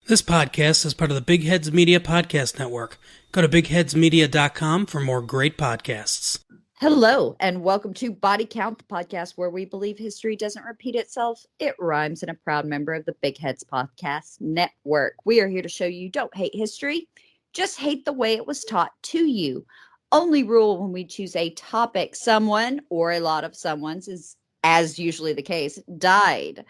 This podcast is part of the Big Heads Media Podcast Network. Go to bigheadsmedia.com for more great podcasts. Hello, and welcome to Body Count, the podcast where we believe history doesn't repeat itself. It rhymes, and a proud member of the Big Heads Podcast Network. We are here to show you don't hate history, just hate the way it was taught to you. Only rule when we choose a topic, someone or a lot of someone's is, as usually the case, died.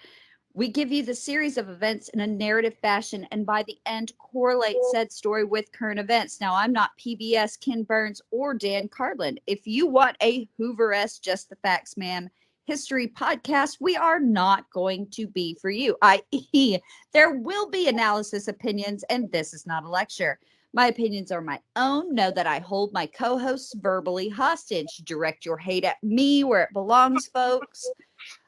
We give you the series of events in a narrative fashion, and by the end, correlate said story with current events. Now, I'm not PBS, Ken Burns, or Dan Carlin. If you want a Hoover-esque Just the Facts, Ma'am history podcast, we are not going to be for you, i.e., there will be analysis opinions, and this is not a lecture. My opinions are my own. Know that I hold my co-hosts verbally hostage. Direct your hate at me where it belongs, folks.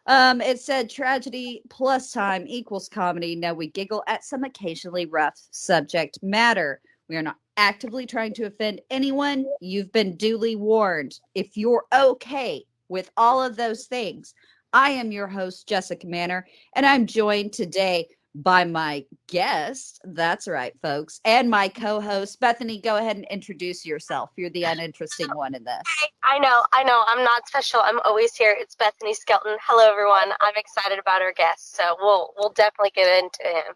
It said tragedy plus time equals comedy. Now we giggle at some occasionally rough subject matter. We are not actively trying to offend anyone. You've been duly warned. If you're okay with all of those things, I am your host, Jessica Manor, and I'm joined today by my guest. That's right, folks. And my co-host, Bethany. Go ahead and introduce yourself. You're the uninteresting one in this. I know. I'm not special. I'm always here. It's Bethany Skelton. Hello, everyone. I'm excited about our guest, so we'll definitely get into him.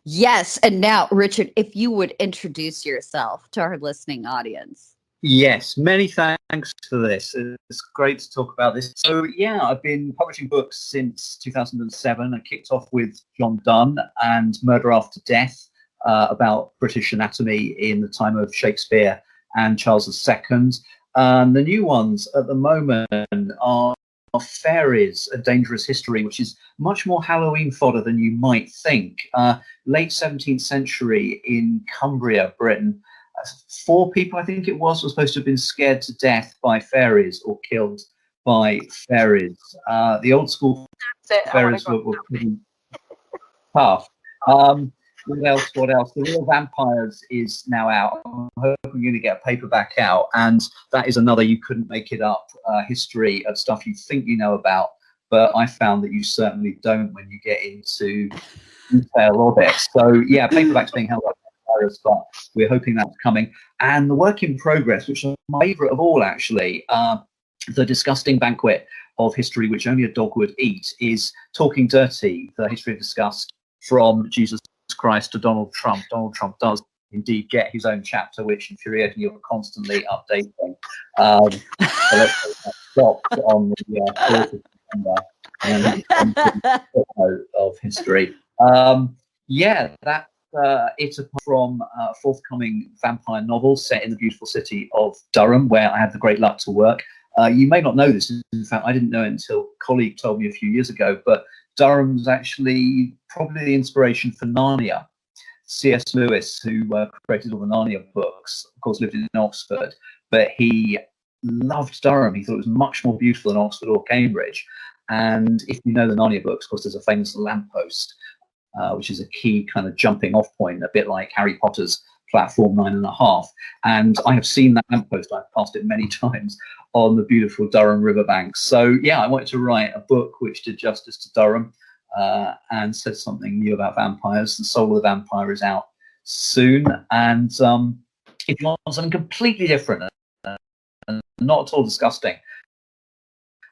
Yes. And now, Richard, if you would introduce yourself to our listening audience. Yes, many thanks for this. It's great to talk about this. So, yeah, I've been publishing books since 2007. I kicked off with John Donne and Murder After Death, about British anatomy in the time of Shakespeare and Charles II. The new ones at the moment are Fairies, A Dangerous History, which is much more Halloween fodder than you might think. Late 17th century in Cumbria, Britain. 4 people, I think it was supposed to have been scared to death by fairies or killed by fairies. The old school fairies were pretty tough. What else? The Real Vampires is now out. I'm hoping you're going to get a paperback out, and that is another you couldn't make it up history of stuff you think you know about, but I found that you certainly don't when you get into detail of it. So yeah, paperback's being held up, but we're hoping that's coming. And the work in progress, which is my favourite of all, actually, The Disgusting Banquet of History, which only a dog would eat, is Talking Dirty, the History of Disgust from Jesus Christ to Donald Trump. Donald Trump does indeed get his own chapter, which infuriatingly you're constantly updating. So let's stop on the 4th of December and of history. That's it's from a forthcoming vampire novel set in the beautiful city of Durham, where I had the great luck to work. You may not know this. In fact, I didn't know it until a colleague told me a few years ago, but Durham's actually probably the inspiration for Narnia. C.S. Lewis, who created all the Narnia books, of course, lived in Oxford, but he loved Durham. He thought it was much more beautiful than Oxford or Cambridge. And if you know the Narnia books, of course, there's a famous lamppost, which is a key kind of jumping off point, a bit like Harry Potter's platform 9.5. And I have seen that lamppost. I've passed it many times on the beautiful Durham riverbanks. So yeah, I wanted to write a book which did justice to Durham and said something new about vampires. The Soul of the Vampire is out soon. And if you want something completely different and not at all disgusting,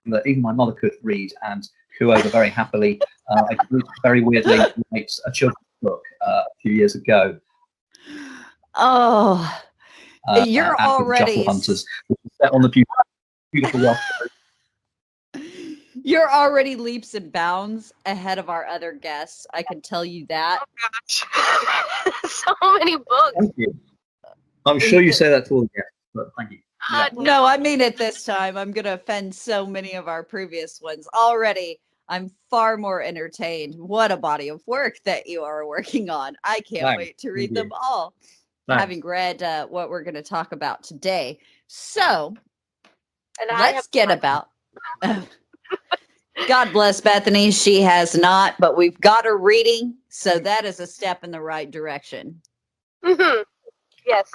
that even my mother could read and who over very happily, I very weirdly wrote a children's book a few years ago. Oh, you're already Hunters, which is set on the beautiful rock. You're already leaps and bounds ahead of our other guests. I can tell you that. Oh, gosh. So many books. Thank you. I'm sure you say that to all the guests, but thank you. No, I mean it this time. I'm going to offend so many of our previous ones. Already, I'm far more entertained. What a body of work that you are working on. I can't wait to read them all, having read what we're going to talk about today. So, let's get about... God bless Bethany. She has not, but we've got her reading, so that is a step in the right direction. Mm-hmm. Yes.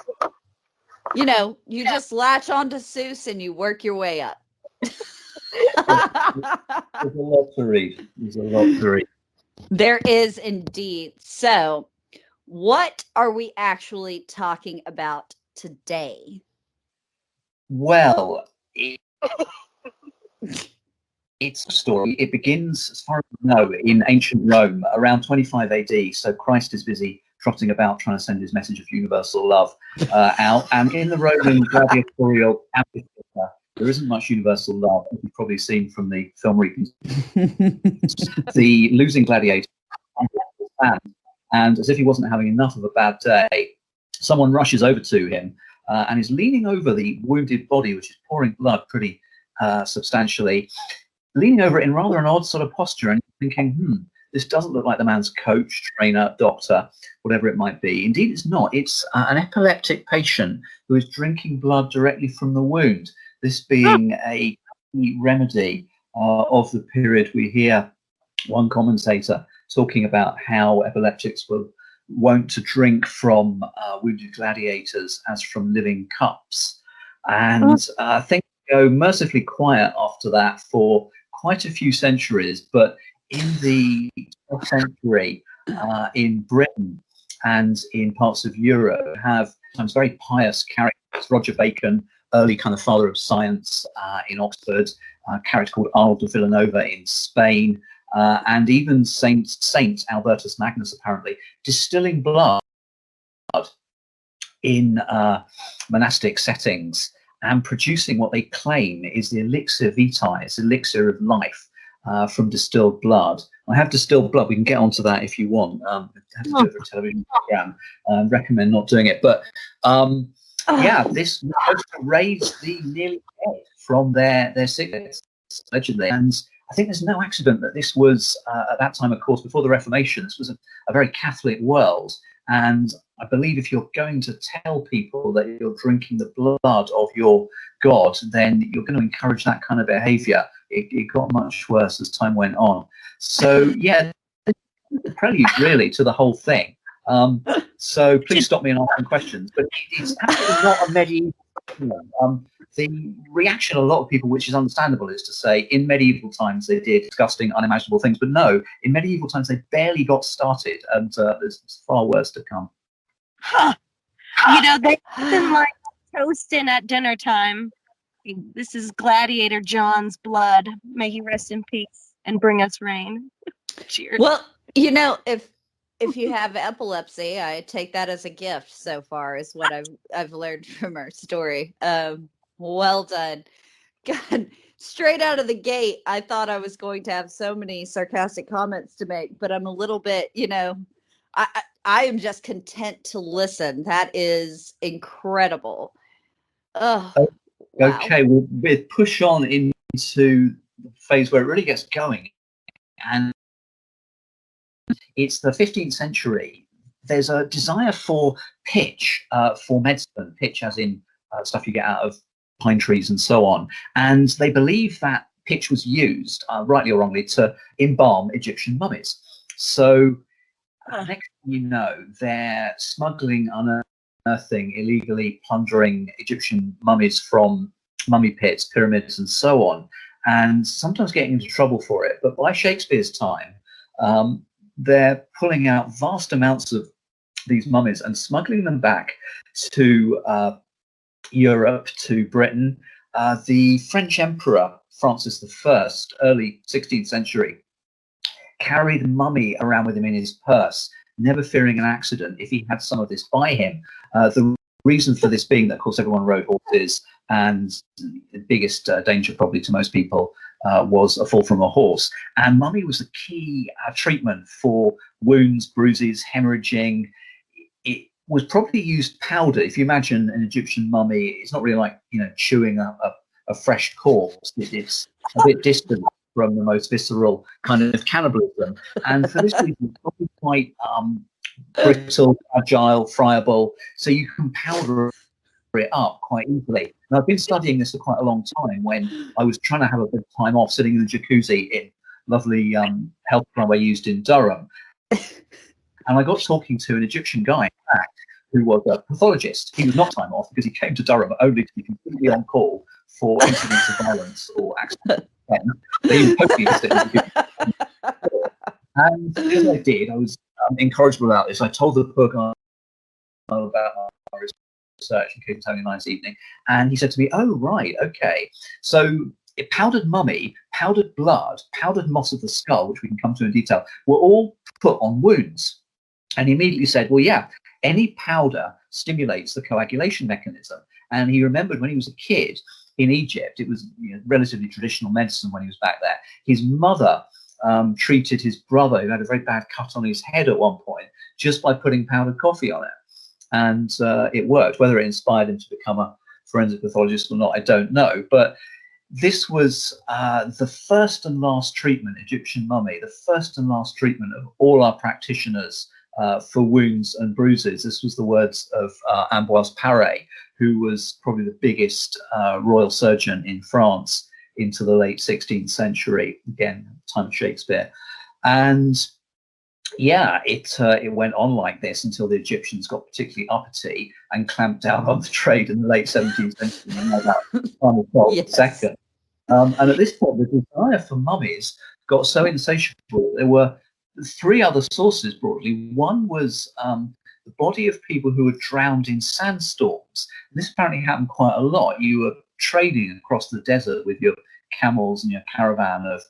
You know, you just latch on to Seuss and you work your way up. There's a lot to read. There is indeed. So What are we actually talking about today? Well, it's a story. It begins, as far as we know, in ancient Rome around 25 AD. So Christ is busy trotting about trying to send his message of universal love out. And in the Roman gladiatorial amphitheatre, there isn't much universal love, as you've probably seen from the film repeats. The losing gladiator, and as if he wasn't having enough of a bad day, someone rushes over to him and is leaning over the wounded body, which is pouring blood pretty substantially, leaning over it in rather an odd sort of posture and thinking, this doesn't look like the man's coach, trainer, doctor, whatever it might be. Indeed, it's not. It's an epileptic patient who is drinking blood directly from the wound. This being a remedy of the period. We hear one commentator talking about how epileptics were wont to drink from wounded gladiators as from living cups. And things go mercifully quiet after that for quite a few centuries. But in the 12th century, in Britain and in parts of Europe, have sometimes very pious characters. Roger Bacon, early kind of father of science in Oxford, a character called Arnold de Villanova in Spain, and even Saint Albertus Magnus, apparently, distilling blood in monastic settings and producing what they claim is the elixir vitae, it's elixir of life from distilled blood. I have distilled blood. We can get onto that if you want. I have to do it for a television program. Recommend not doing it. But this was supposed to raise the nearly dead from their sickness, allegedly. And I think there's no accident that this was, at that time, of course, before the Reformation, this was a very Catholic world. And I believe if you're going to tell people that you're drinking the blood of your God, then you're going to encourage that kind of behavior. It got much worse as time went on. So, the prelude, really, to the whole thing. So please stop me and ask some questions. But it's actually not a medieval film. The reaction of a lot of people, which is understandable, is to say in medieval times they did disgusting, unimaginable things. But no, in medieval times they barely got started, and there's far worse to come. They nothing like toasting at dinner time. This is Gladiator John's blood. May he rest in peace and bring us rain. Cheers. Well, if you have epilepsy, I take that as a gift so far, is what I've learned from our story. Well done. God, straight out of the gate, I thought I was going to have so many sarcastic comments to make, but I'm a little bit, I am just content to listen. That is incredible. Oh, wow. Okay, we'll push on into the phase where it really gets going. And it's the 15th century. There's a desire for pitch, for medicine, pitch as in stuff you get out of pine trees and so on. And they believe that pitch was used, rightly or wrongly, to embalm Egyptian mummies. So next thing you know, they're smuggling, unearthing, illegally plundering Egyptian mummies from mummy pits, pyramids, and so on, and sometimes getting into trouble for it. But by Shakespeare's time, they're pulling out vast amounts of these mummies and smuggling them back to Europe, to Britain. The French Emperor Francis I, early 16th century, carried a mummy around with him in his purse, never fearing an accident if he had some of this by him. The reason for this being that, of course, everyone rode horses, and the biggest danger probably to most people was a fall from a horse. And mummy was the key treatment for wounds, bruises, hemorrhaging. It was probably used powder. If you imagine an Egyptian mummy, it's not really like chewing a fresh corpse. It's a bit distant from the most visceral kind of cannibalism. And for this reason, it's probably quite brittle, fragile, friable. So you can powder it up quite easily. And I've been studying this for quite a long time when I was trying to have a bit of time off sitting in the jacuzzi in lovely health runway used in Durham. And I got talking to an Egyptian guy, in fact, who was a pathologist. He was not time off because he came to Durham only to be completely on call for incidents of violence or accidents. They totally interested in the and as I did, I was incorrigible about this. I told the poor guy about my research in Cooper Tony Nice evening, and he said to me, "Oh, right, okay. So powdered mummy, powdered blood, powdered moss of the skull, which we can come to in detail, were all put on wounds." And he immediately said, "Well, yeah, any powder stimulates the coagulation mechanism." And he remembered when he was a kid in Egypt, it was relatively traditional medicine when he was back there. His mother treated his brother, who had a very bad cut on his head at one point, just by putting powdered coffee on it. And it worked. Whether it inspired him to become a forensic pathologist or not, I don't know. But this was the first and last treatment, Egyptian mummy, the first and last treatment of all our practitioners for wounds and bruises. This was the words of Ambroise Paré, who was probably the biggest royal surgeon in France into the late 16th century, again, time of Shakespeare. And yeah, it went on like this until the Egyptians got particularly uppity and clamped down on the trade in the late 17th century. Yes. And at this point, the desire for mummies got so insatiable. There were three other sources, broadly. One was the body of people who were drowned in sandstorms. And this apparently happened quite a lot. You were trading across the desert with your camels and your caravan of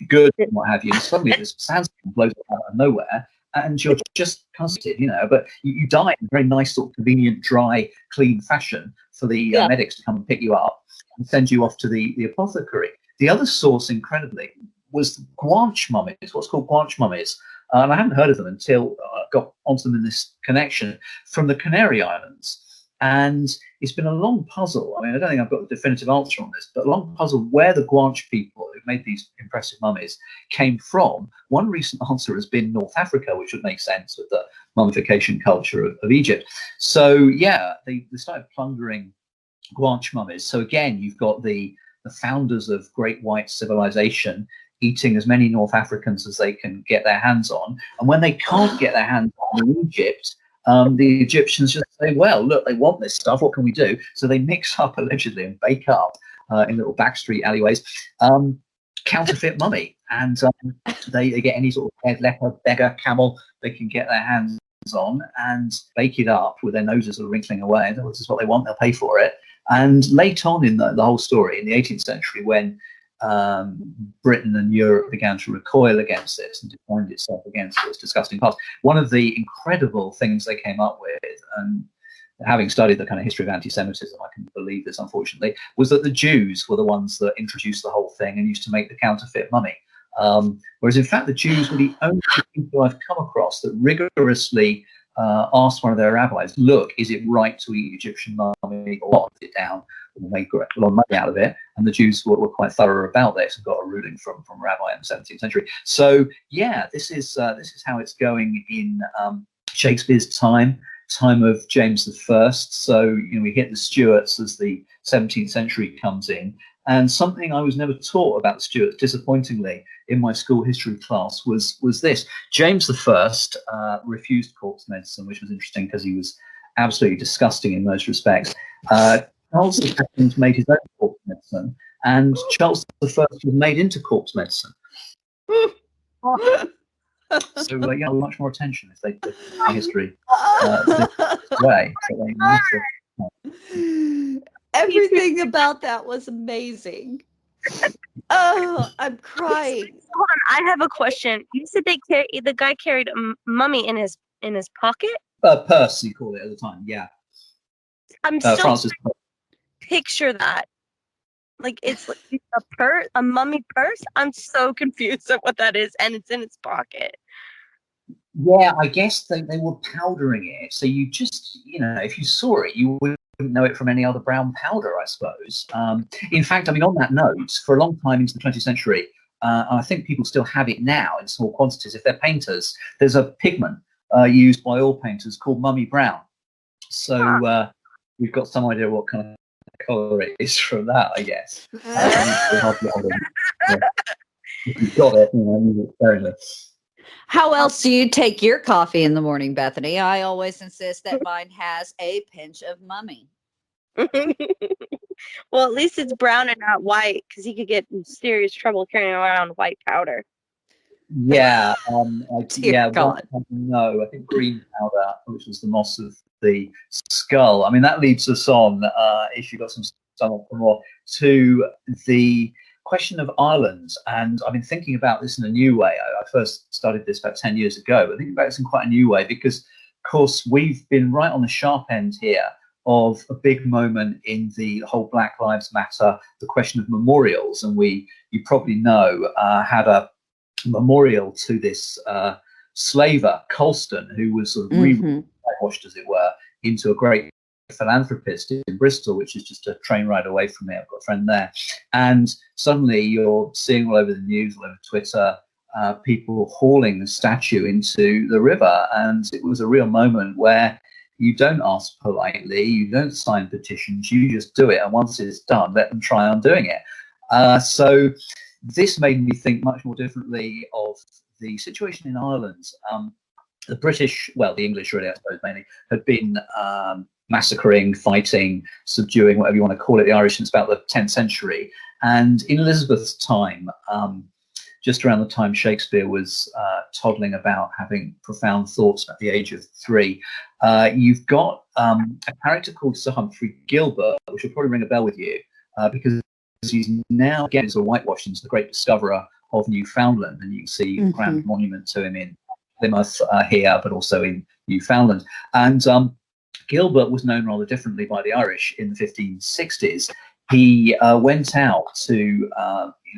goods and what have you, and suddenly this sandstorm blows out of nowhere, and you're just custard, but you die in a very nice, sort of convenient, dry, clean fashion for the medics to come and pick you up and send you off to the apothecary. The other source, incredibly, was Grunch Mummies, what's called Grunch Mummies. And I hadn't heard of them until I got onto them in this connection from the Canary Islands. And it's been a long puzzle. I mean, I don't think I've got a definitive answer on this, but a long puzzle where the Grunch people who made these impressive mummies came from. One recent answer has been North Africa, which would make sense with the mummification culture of Egypt. So, yeah, they started plundering Grunch mummies. So, again, you've got the founders of Great White Civilization eating as many North Africans as they can get their hands on. And when they can't get their hands on in Egypt, the Egyptians just say, well, look, they want this stuff. What can we do? So they mix up, allegedly, and bake up in little backstreet alleyways, counterfeit mummy. And they get any sort of head, leopard, beggar, camel they can get their hands on and bake it up with their noses sort of wrinkling away. This is what they want. They'll pay for it. And late on in the whole story, in the 18th century, when Britain and Europe began to recoil against this and defend itself against this disgusting past, one of the incredible things they came up with, and having studied the kind of history of anti-Semitism, I can believe this, unfortunately, was that the Jews were the ones that introduced the whole thing and used to make the counterfeit mummy. Whereas, in fact, the Jews were the only people I've come across that rigorously asked one of their rabbis, look, is it right to eat Egyptian mummy or not? It down and make a lot of money out of it. And the Jews were quite thorough about this and got a ruling from a rabbi in the 17th century. So, yeah, this is how it's going in Shakespeare's time of James I. So, we hit the Stuarts as the 17th century comes in. And something I was never taught about the Stuarts, disappointingly, in my school history class was this. James I refused corpse medicine, which was interesting because he was absolutely disgusting in most respects. Charles II made his own corpse medicine, and Charles I was made into corpse medicine. So, much more attention if they took history this way. Everything about that was amazing. Oh, I'm crying. Hold on, I have a question. You said the guy carried a mummy in his pocket? Purse, you call it at the time, yeah. I'm still Francis. Picture that. Like it's like a mummy purse. I'm so confused at what that is, and it's in its pocket. Yeah, I guess they were powdering it, so you just, if you saw it, you wouldn't know it from any other brown powder, I suppose. In fact, on that note, for a long time into the 20th century, I think people still have it now in small quantities. If they're painters, there's a pigment used by oil painters called mummy brown. So we've got some idea what kind of colour it is from that, I guess. If you've got it, use it sparingly. How else do you take your coffee in the morning, Bethany? I always insist that mine has a pinch of mummy. Well, at least it's brown and not white, because he could get in serious trouble carrying around white powder. Yeah, Dear God. no, I think green powder, which was the moss of the skull. I mean, that leads us on, if you've got some stuff for more, to the question of Ireland. And I've been thinking about this in a new way. I first started this about 10 years ago, but thinking about this in quite a new way because, of course, we've been right on the sharp end here of a big moment in the whole Black Lives Matter, the question of memorials. And you probably know, had a memorial to this slaver, Colston, who was sort of whitewashed, as it were, into a great philanthropist in Bristol, which is just a train ride away from me. I've got a friend there. And suddenly you're seeing all over the news, all over Twitter, people hauling the statue into the river. And it was a real moment where you don't ask politely, you don't sign petitions, you just do it. And once it's done, let them try on doing it. So this made me think much more differently of the situation in Ireland. The British, well, the English really, I suppose, mainly, had been massacring, fighting, subduing, whatever you want to call it, the Irish since about the 10th century. And in Elizabeth's time, just around the time Shakespeare was toddling about, having profound thoughts at the age of 3, you've got a character called Sir Humphrey Gilbert, which will probably ring a bell with you, because he's now, again, is a whitewash into the great discoverer of Newfoundland, and you can see a grand monument to him in Plymouth here, but also in Newfoundland. And Gilbert was known rather differently by the Irish in the 1560s. He went out to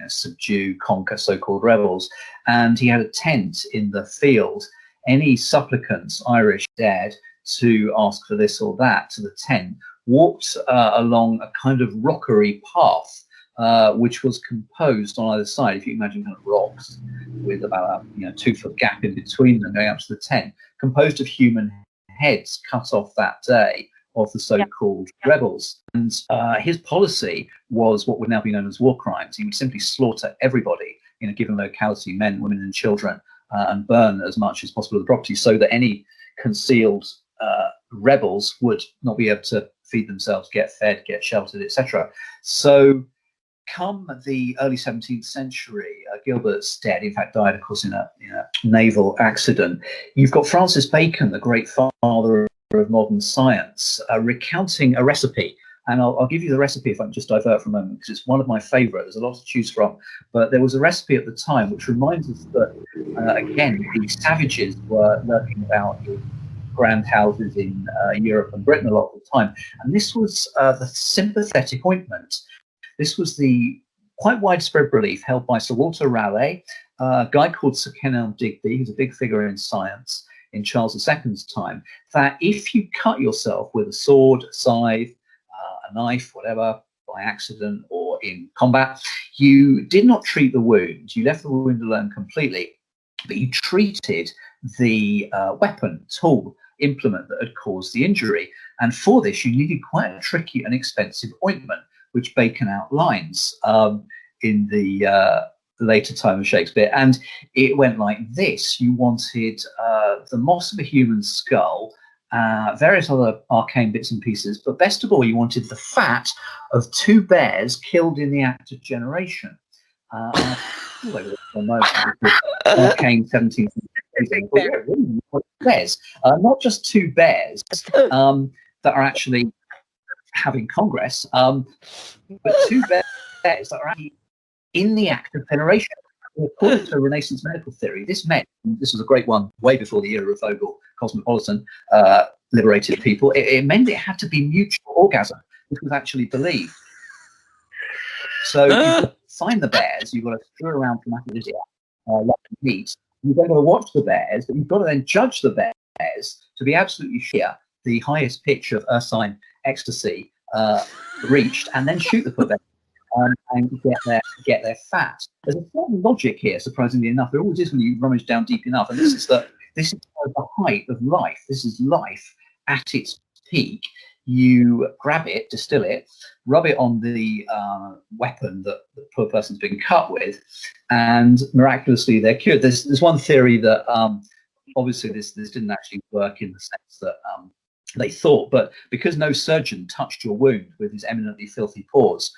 subdue, conquer so-called rebels, and he had a tent in the field. Any supplicants, Irish, dared to ask for this or that to the tent, walked along a kind of rockery path, which was composed on either side, if you imagine kind of rocks with about a 2-foot gap in between them going up to the tent, composed of human heads cut off that day of the so-called rebels. And his policy was what would now be known as war crimes. He would simply slaughter everybody in a given locality, men, women and children, and burn as much as possible of the property so that any concealed rebels would not be able to feed themselves, get fed, get sheltered, etc. So come the early 17th century, Gilbert's dead, in fact died, of course, in a naval accident. You've got Francis Bacon, the great father of modern science, recounting a recipe. And I'll give you the recipe if I can just divert for a moment, because it's one of my favourite. There's a lot to choose from. But there was a recipe at the time which reminds us that, again, the savages were lurking about in grand houses in Europe and Britain a lot of the time. And this was the sympathetic ointment. This was the quite widespread belief held by Sir Walter Raleigh, a guy called Sir Kenelm Digby, who's a big figure in science in Charles II's time, that if you cut yourself with a sword, a scythe, a knife, whatever, by accident or in combat, you did not treat the wound. You left the wound alone completely, but you treated the weapon, tool, implement that had caused the injury. And for this, you needed quite a tricky and expensive ointment, which Bacon outlines in the later time of Shakespeare. And it went like this. You wanted the moss of a human skull, various other arcane bits and pieces, but best of all, you wanted the fat of 2 bears killed in the act of generation. Arcane 17th century. Bears, not just 2 bears that are actually having Congress, but 2 bears that are actually in the act of veneration. According to Renaissance medical theory, this meant, this was a great one way before the era of Vogel, Cosmopolitan, liberated people, it meant it had to be mutual orgasm. This was actually believed. So you've got to find the bears, you've got to screw around from Aphrodisia, like meat. You've got to watch the bears, but you've got to then judge the bears to be absolutely sure the highest pitch of ursine ecstasy reached, and then shoot the poor bears and get their fat. There's a certain logic here, surprisingly enough. There always is when you rummage down deep enough, and this is the height of life. This is life at its peak. You grab it, distill it, rub it on the weapon that the poor person's been cut with, and miraculously they're cured. There's one theory that obviously this didn't actually work in the sense that they thought, but because no surgeon touched your wound with his eminently filthy paws,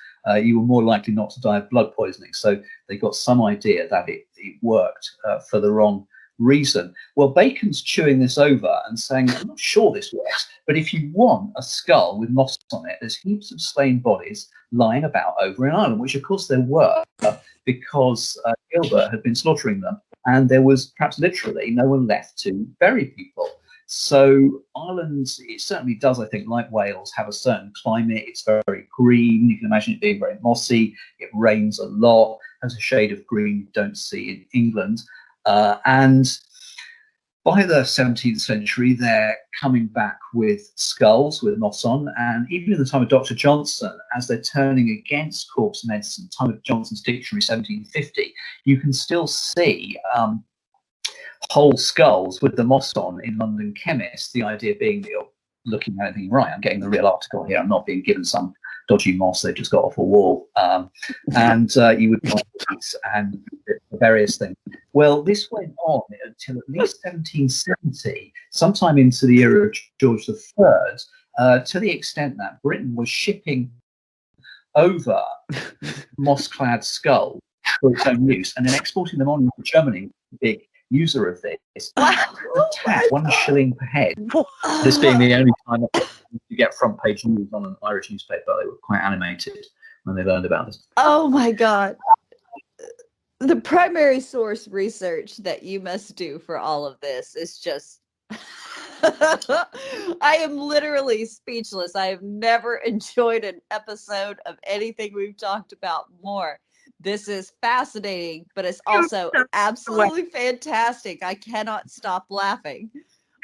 you were more likely not to die of blood poisoning. So they got some idea that it worked for the wrong reason. Well, Bacon's chewing this over and saying, I'm not sure this works, but if you want a skull with moss on it, there's heaps of slain bodies lying about over in Ireland, which of course there were, because Gilbert had been slaughtering them, and there was perhaps literally no one left to bury people. So Ireland, it certainly does, I think, like Wales, have a certain climate. It's very green. You can imagine it being very mossy. It rains a lot, has a shade of green you don't see in England. And by the 17th century, they're coming back with skulls with moss on. And even in the time of Dr. Johnson, as they're turning against corpse medicine, time of Johnson's Dictionary, 1750, you can still see whole skulls with the moss on in London chemists. The idea being that you're looking at anything right. I'm getting the real article here. I'm not being given some dodgy moss they just got off a wall. And you would find these and various things. Well, this went on until at least 1770, sometime into the era of George III, to the extent that Britain was shipping over moss-clad skulls for its own use and then exporting them on to Germany, big user of this. Tax, 1 shilling per head. This being the only time you get front page news on an Irish newspaper. They were quite animated when they learned about this. Oh my God. The primary source research that you must do for all of this is just I am literally speechless. I have never enjoyed an episode of anything we've talked about more. This is fascinating, but it's also absolutely fantastic. I cannot stop laughing.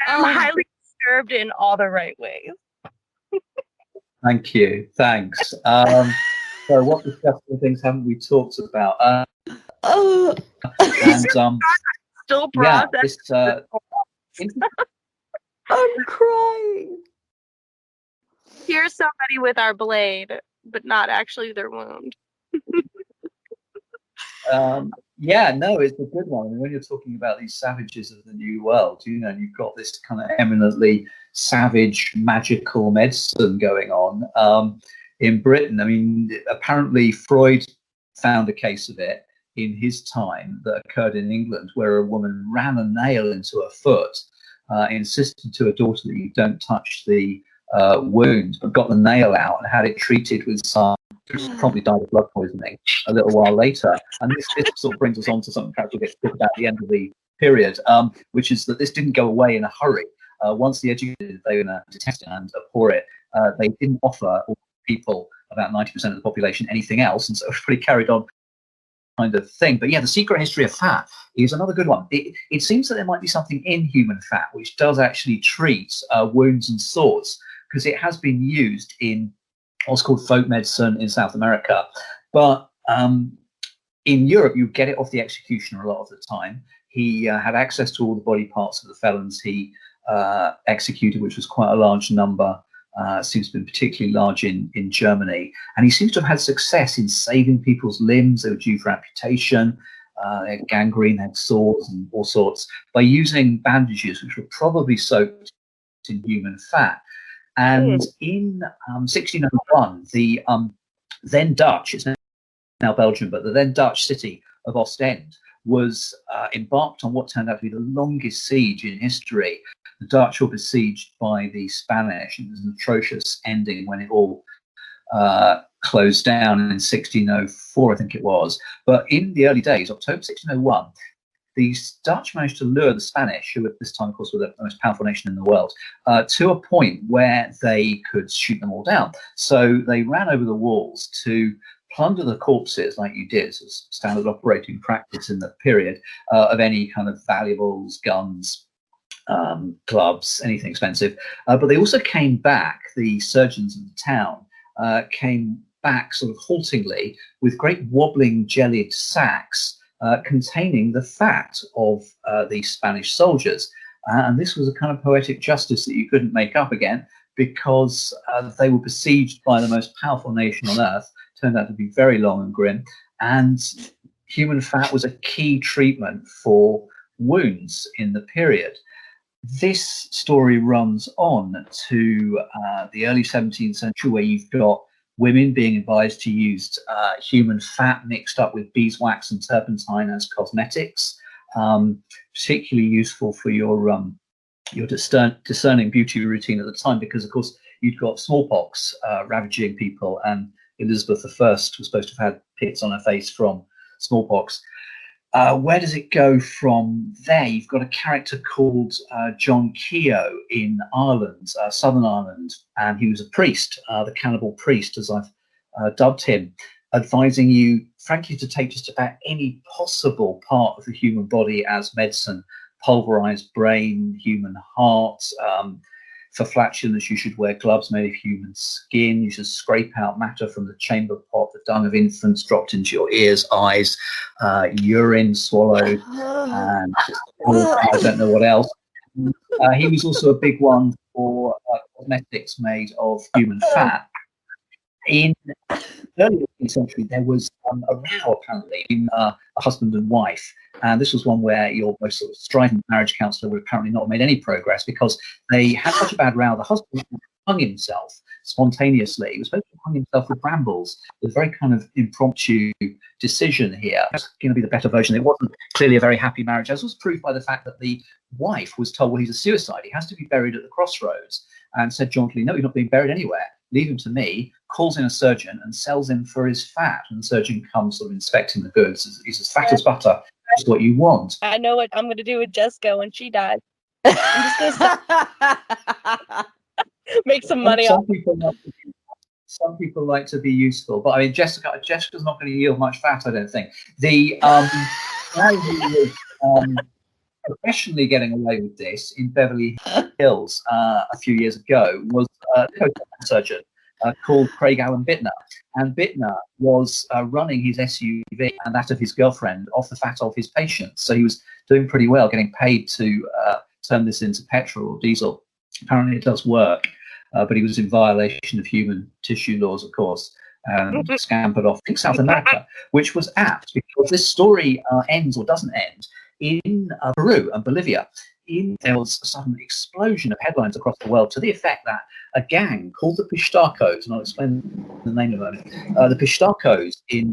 I'm highly disturbed in all the right ways. Thank you. Thanks. So what disgusting things haven't we talked about? And Still yeah, processing. I'm crying. Here's somebody with our blade, but not actually their wound. Yeah, no, it's a good one. I mean, when you're talking about these savages of the New World, you know, you've got this kind of eminently savage, magical medicine going on in Britain. I mean, apparently Freud found a case of it in his time that occurred in England, where a woman ran a nail into her foot, insisted to her daughter that you don't touch the wound, but got the nail out and had it treated with some, promptly died of blood poisoning a little while later. And this sort of brings us on to something perhaps we'll get to talk about at the end of the period, which is that this didn't go away in a hurry. Once the educated, they were going to detest it and abhor it. They didn't offer all people, about 90% of the population, anything else, and so it really carried on kind of thing. But yeah, the secret history of fat is another good one. It seems that there might be something in human fat which does actually treat wounds and sores, because it has been used in what's called folk medicine in South America. But in Europe, you get it off the executioner a lot of the time. He had access to all the body parts of the felons he executed, which was quite a large number. Seems to have been particularly large in Germany. And he seems to have had success in saving people's limbs. They were due for amputation. They had gangrene, they had sores and all sorts, by using bandages which were probably soaked in human fat. And in 1601, the then Dutch, it's now Belgium, but the then Dutch city of Ostend was embarked on what turned out to be the longest siege in history. The Dutch were besieged by the Spanish. It was an atrocious ending when it all closed down in 1604, I think it was. But in the early days, October 1601, the Dutch managed to lure the Spanish, who at this time, of course, were the most powerful nation in the world, to a point where they could shoot them all down. So they ran over the walls to plunder the corpses, like you did, so standard operating practice in the period, of any kind of valuables, guns, gloves, anything expensive. But they also came back, the surgeons in the town came back sort of haltingly with great wobbling jellied sacks containing the fat of the Spanish soldiers. And this was a kind of poetic justice that you couldn't make up again, because they were besieged by the most powerful nation on earth, turned out to be very long and grim, and human fat was a key treatment for wounds in the period. This story runs on to the early 17th century, where you've got women being advised to use human fat mixed up with beeswax and turpentine as cosmetics, particularly useful for your discerning beauty routine at the time, because of course you'd got smallpox ravaging people, and Elizabeth I was supposed to have had pits on her face from smallpox. Where does it go from there? You've got a character called John Keogh in Ireland, Southern Ireland, and he was a priest, the cannibal priest, as I've dubbed him, advising you, frankly, to take just about any possible part of the human body as medicine: pulverized brain, human heart. For flatulence, you should wear gloves made of human skin. You should scrape out matter from the chamber pot, the dung of infants dropped into your ears, eyes, urine swallowed, and I don't know what else. He was also a big one for cosmetics made of human fat. In the early 18th century, there was a row apparently in a husband and wife, and this was one where your most sort of strident marriage counsellor would apparently not have made any progress, because they had such a bad row. The husband hung himself spontaneously. He was supposed to have hung himself with brambles. It was a very kind of impromptu decision here. That's going to be the better version. It wasn't clearly a very happy marriage, as was proved by the fact that the wife was told, well, he's a suicide, he has to be buried at the crossroads, and said jauntily, no, he's not being buried anywhere. Leave him to me. Calls in a surgeon and sells him for his fat. And the surgeon comes sort of inspecting the goods. He's as fat as butter. That's what you want. I know what I'm going to do with Jessica when she dies. I'm just going to make some money off. Some people like to be useful, but I mean, Jessica's not going to yield much fat, I don't think. The guy who was professionally getting away with this in Beverly Hills a few years ago was a surgeon called Craig Allen Bittner. And Bittner was running his SUV and that of his girlfriend off the fat of his patients. So he was doing pretty well, getting paid to turn this into petrol or diesel. Apparently it does work, but he was in violation of human tissue laws, of course, and scampered off in South America, which was apt because this story ends or doesn't end in Peru and Bolivia. There was a sudden explosion of headlines across the world to the effect that a gang called the Pistacos, and I'll explain the name of it, the Pistacos in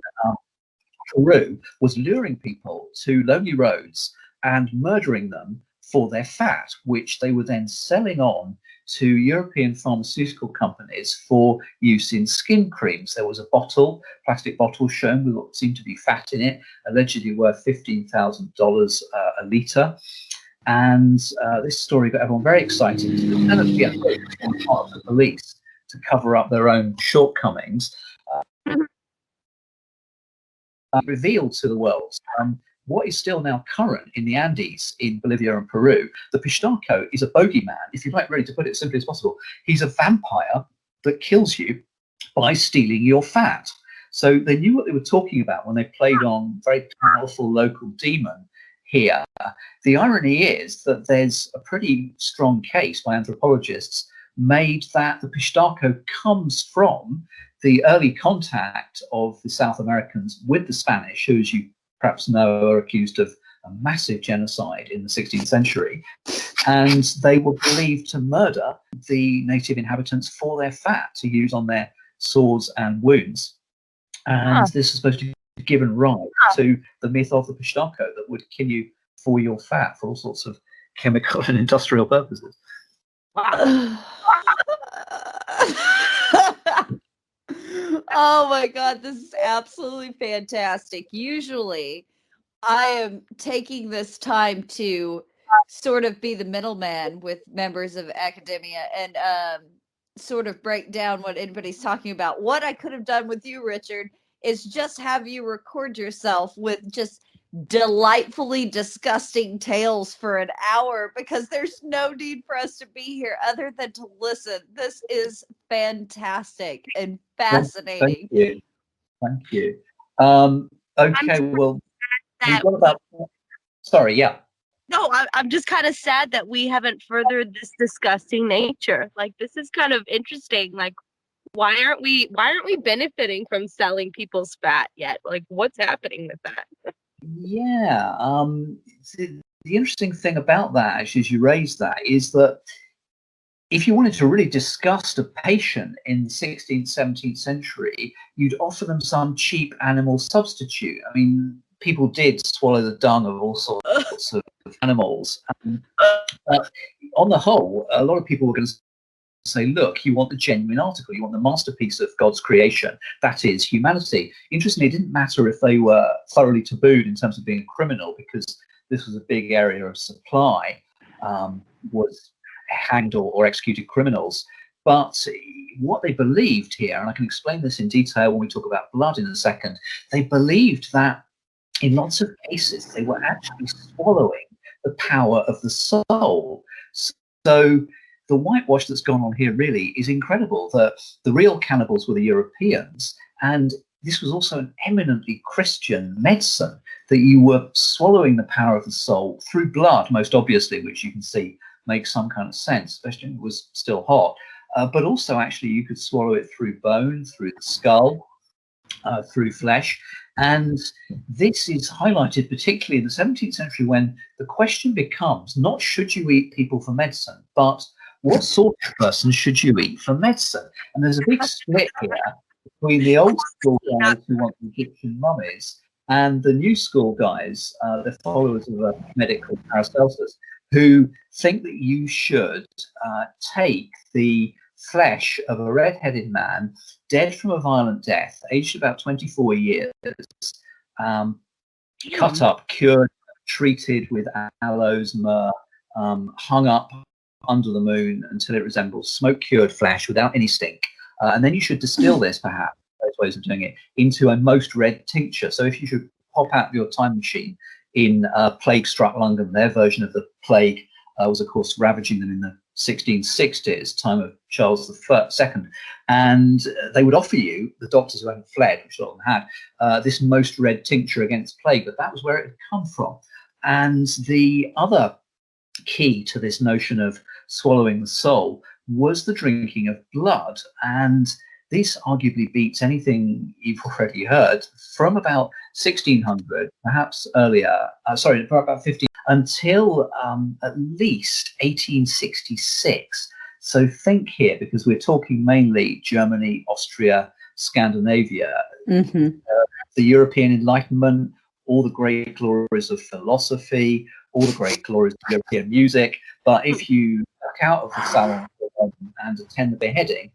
Peru was luring people to lonely roads and murdering them for their fat, which they were then selling on to European pharmaceutical companies for use in skin creams. There was a plastic bottle shown with what seemed to be fat in it, allegedly worth $15,000 a litre. And this story got everyone very excited. The part of the police to cover up their own shortcomings revealed to the world what is still now current in the Andes in Bolivia and Peru. The Pistaco is a bogeyman, if you like, really, to put it as simply as possible. He's a vampire that kills you by stealing your fat. So they knew what they were talking about when they played on very powerful local demon here. The irony is that there's a pretty strong case by anthropologists made that the Pistaco comes from the early contact of the South Americans with the Spanish, who, as you perhaps know, are accused of a massive genocide in the 16th century. And they were believed to murder the native inhabitants for their fat to use on their sores and wounds. And this is supposed to be given rise to the myth of the Pistaco that would kill you for your fat for all sorts of chemical and industrial purposes. Oh my God, this is absolutely fantastic. Usually I am taking this time to sort of be the middleman with members of academia and sort of break down what anybody's talking about. What I could have done with you, Richard, is just have you record yourself with just delightfully disgusting tales for an hour, because there's no need for us to be here other than to listen. This is fantastic and fascinating. Thank you. Okay, well, we've got about... Sorry, yeah. No, I'm just kind of sad that we haven't furthered this disgusting nature. Like, this is kind of interesting. Like, why aren't we benefiting from selling people's fat yet? Like, what's happening with that? Yeah. The interesting thing about that, actually, as you raised that, is that if you wanted to really disgust a patient in the 16th, 17th century, you'd offer them some cheap animal substitute. I mean, people did swallow the dung of all sorts of animals. On the whole, a lot of people were going to say, look, you want the genuine article, you want the masterpiece of God's creation, that is humanity. Interestingly, it didn't matter if they were thoroughly tabooed in terms of being a criminal, because this was a big area of supply, was hanged or executed criminals. But what they believed here, and I can explain this in detail when we talk about blood in a second, they believed that in lots of cases they were actually swallowing the power of the soul. So the whitewash that's gone on here really is incredible. The real cannibals were the Europeans, and this was also an eminently Christian medicine, that you were swallowing the power of the soul through blood, most obviously, which you can see makes some kind of sense, especially when it was still hot. But also, actually, you could swallow it through bone, through the skull, through flesh. And this is highlighted particularly in the 17th century, when the question becomes not should you eat people for medicine, but what sort of person should you eat for medicine? And there's a big split here between the old school guys who want Egyptian mummies and the new school guys, the followers of a medic called Paracelsus, who think that you should take the flesh of a red-headed man dead from a violent death, aged about 24 years, cut up, cured, treated with aloes, myrrh, hung up under the moon until it resembles smoke-cured flesh without any stink. And then you should distill this, perhaps, those ways of doing it, into a most red tincture. So if you should pop out your time machine in plague-struck London, their version of the plague was, of course, ravaging them in the 1660s, time of Charles II, and they would offer you, the doctors who hadn't fled, which a lot of them had, this most red tincture against plague, but that was where it had come from. And the other key to this notion of swallowing the soul was the drinking of blood, and this arguably beats anything you've already heard from about 1600, perhaps earlier, for about 15, until at least 1866. So think here, because we're talking mainly Germany, Austria, Scandinavia, the European Enlightenment, all the great glories of philosophy, all the great glories of European music. But if you back out of the salon and attend the beheading,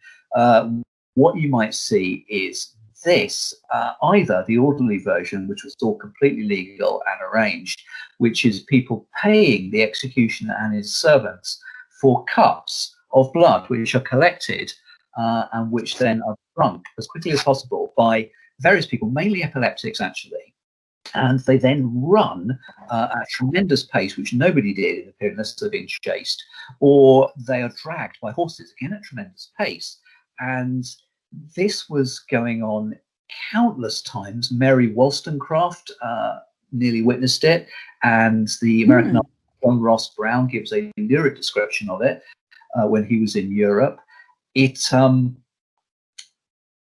what you might see is this, either the orderly version, which was all completely legal and arranged, which is people paying the executioner and his servants for cups of blood, which are collected and which then are drunk as quickly as possible by various people, mainly epileptics, actually. And they then run at a tremendous pace, which nobody did in the period unless they're being chased, or they are dragged by horses, again at tremendous pace. And this was going on countless times. Mary Wollstonecraft nearly witnessed it, and the American author John Ross Brown gives a lyric description of it when he was in Europe. It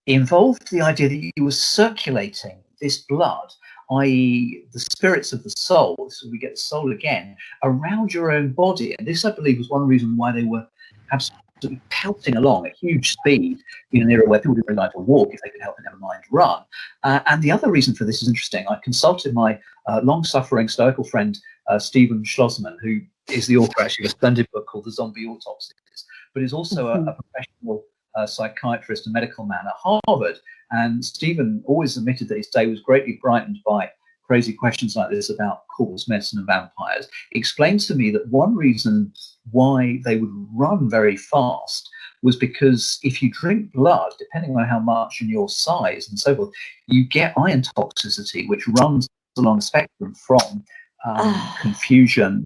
involved the idea that you were circulating this blood, i.e. the spirits of the soul, so we get the soul again, around your own body. And this, I believe, was one reason why they were absolutely pelting along at huge speed in an era where people didn't really like to walk if they could help it, never mind run. And the other reason for this is interesting. I consulted my long-suffering stoical friend, Stephen Schlossman, who is the author actually of a splendid book called The Zombie Autopsies, but is also a professional psychiatrist and medical man at Harvard. And Stephen always admitted that his day was greatly brightened by crazy questions like this about corpse medicine and vampires. He explains to me that one reason why they would run very fast was because if you drink blood, depending on how much and your size and so forth, you get iron toxicity, which runs along the spectrum from confusion,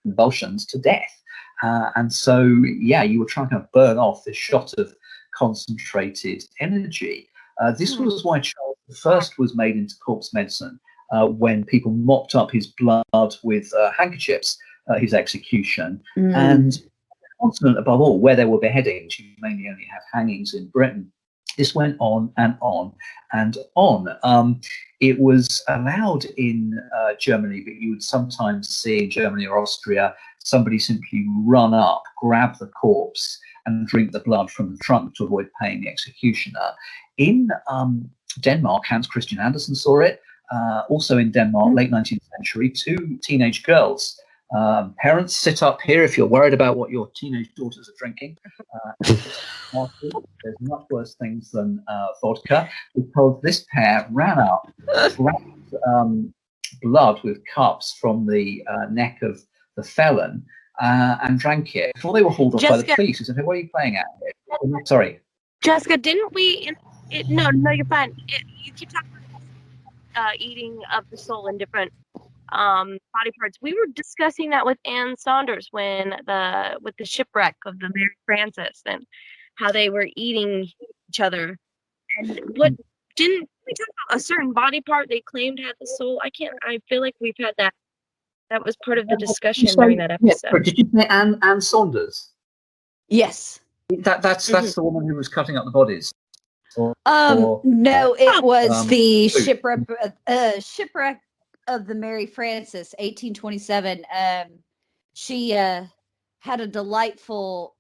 convulsions to death. And so, you were trying to burn off this shot of concentrated energy. This was why Charles I was made into corpse medicine, when people mopped up his blood with handkerchiefs, his execution. And continent above all, where there were beheadings, you mainly only have hangings in Britain. This went on and on and on. It was allowed in Germany, but you would sometimes see in Germany or Austria somebody simply run up, grab the corpse, and drink the blood from the trunk to avoid paying the executioner. In Denmark, Hans Christian Andersen saw it. Also in Denmark, late 19th century, 2 teenage girls. Parents, sit up here if you're worried about what your teenage daughters are drinking. There's much worse things than vodka, because this pair ran up, grabbed blood with cups from the neck of the felon, and drank it before they were hauled off by the police. He said, "Hey, what are you playing at?" Sorry, Jessica, didn't we? No, you're fine. You keep talking about eating of the soul in different body parts. We were discussing that with Anne Saunders with the shipwreck of the Mary Frances and how they were eating each other. And what didn't we talk about a certain body part they claimed had the soul? I feel like we've had that. That was part of the discussion during that episode. Yeah, did you say Anne Saunders? Yes. That's the woman who was cutting up the bodies. No, it was the shipwreck of the Mary Frances, 1827. She had a delightful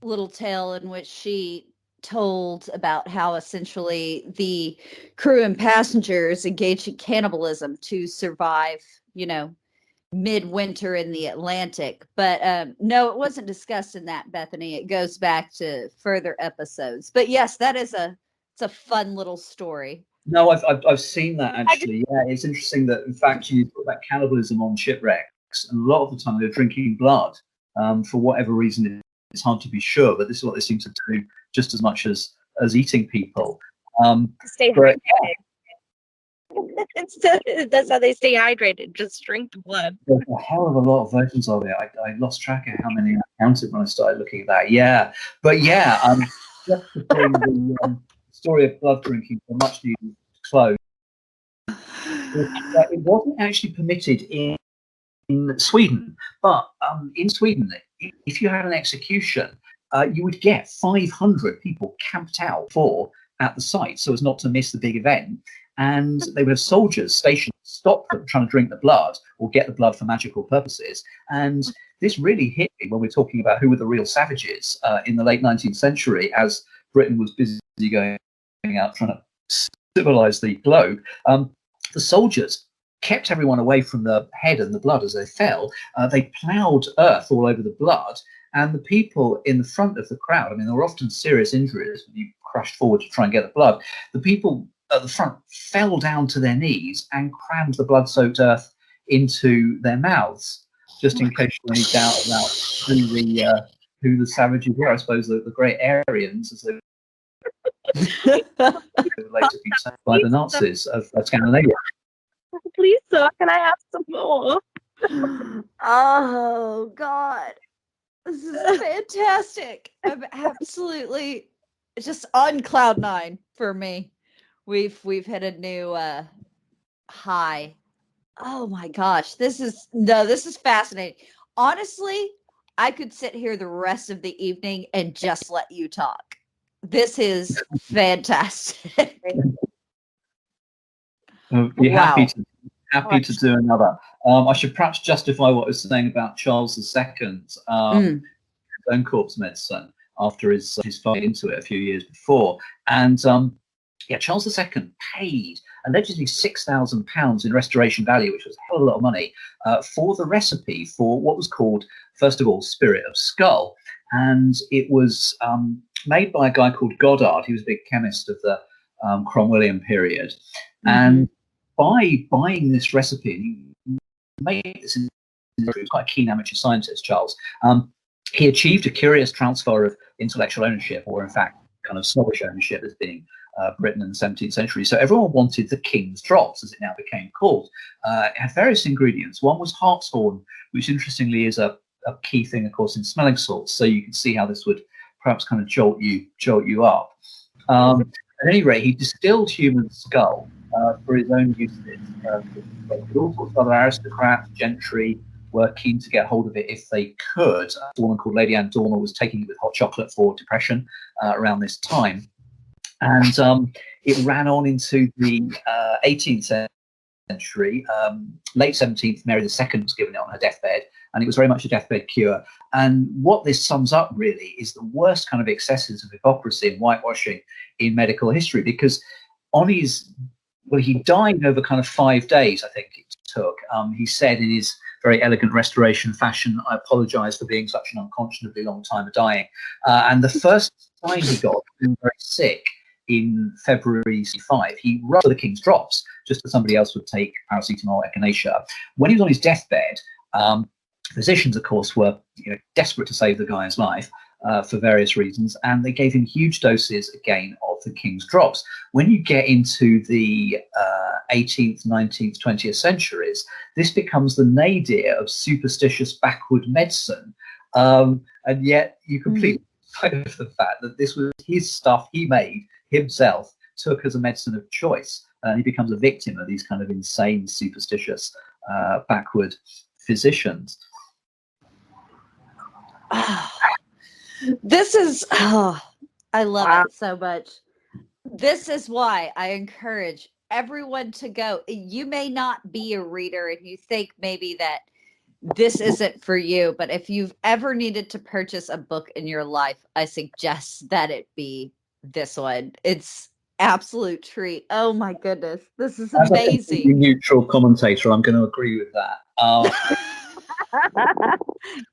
little tale in which she told about how essentially the crew and passengers engaged in cannibalism to survive, midwinter in the Atlantic. But no, it wasn't discussed in that, Bethany. It goes back to further episodes. But yes, it's a fun little story. No, I've seen that actually. Yeah, it's interesting that in fact you talk about cannibalism on shipwrecks, and a lot of the time they're drinking blood. For whatever reason, it's hard to be sure, but this is what they seem to do just as much as eating people. To stay hydrated. That's how they stay hydrated. Just drink the blood. There's a hell of a lot of versions of it. I lost track of how many I counted when I started looking at that. Yeah, but yeah, just to bring the story of blood drinking for much needed close. It wasn't actually permitted in Sweden, but in Sweden, if you had an execution, you would get 500 people camped out at the site so as not to miss the big event. And they would have soldiers stationed to stop them trying to drink the blood or get the blood for magical purposes. And this really hit me when we're talking about who were the real savages in the late 19th century, as Britain was busy going out trying to civilize the globe. The soldiers kept everyone away from the head and the blood as they fell. They ploughed earth all over the blood. And the people in the front of the crowd, I mean, there were often serious injuries when you crashed forward to try and get the blood. The people at the front fell down to their knees and crammed the blood-soaked earth into their mouths, just in case you any doubt about who the savages were. I suppose the great Aryans, as they were later been said by the Nazis of Scandinavia. Please, sir, can I have some more? Oh God, this is fantastic! I'm absolutely just on cloud nine for me. We've hit a new high. Oh my gosh, this is fascinating. Honestly, I could sit here the rest of the evening and just let you talk. This is fantastic. Be happy to do another. I should perhaps justify what I was saying about Charles II's own corpse medicine after his fight into it a few years before. And Charles II paid allegedly £6,000 in restoration value, which was a hell of a lot of money, for the recipe for what was called, first of all, Spirit of Skull. And it was made by a guy called Goddard. He was a big chemist of the Cromwellian period. And by buying this recipe, he made this he was quite a keen amateur scientist, Charles. He achieved a curious transfer of intellectual ownership, or in fact, kind of snobbish ownership, as being Britain in the 17th century. So everyone wanted the King's Drops, as it now became called. It had various ingredients. One was hartshorn, which interestingly is a key thing, of course, in smelling salts. So you can see how this would perhaps kind of jolt you up. At any rate, he distilled human skull for his own uses. All sorts of other aristocrats, gentry were keen to get hold of it if they could. A woman called Lady Anne Dormer was taking it with hot chocolate for depression around this time. And it ran on into the 18th century. Late 17th, Mary II was given it on her deathbed. and it was very much a deathbed cure. And what this sums up really is the worst kind of excesses of hypocrisy and whitewashing in medical history, because on his, well, he died over kind of 5 days, I think it took. He said in his very elegant restoration fashion, "I apologize for being such an unconscionably long time of dying." And the first sign he got, being very sick in February 5, he rushed for the King's Drops, just as somebody else would take paracetamol, echinacea. When he was on his deathbed, physicians, of course, were desperate to save the guy's life for various reasons, and they gave him huge doses again of the King's Drops. When you get into the 18th, 19th, 20th centuries, this becomes the nadir of superstitious backward medicine, and yet you completely forget the fact that this was his stuff he made himself, took as a medicine of choice, and he becomes a victim of these kind of insane, superstitious, backward physicians. This is, I love it so much. This is why I encourage everyone to go. You may not be a reader and you think maybe that this isn't for you, but if you've ever needed to purchase a book in your life, I suggest that it be this one. It's absolute treat. Oh my goodness, this is amazing. As a neutral commentator, I'm going to agree with that.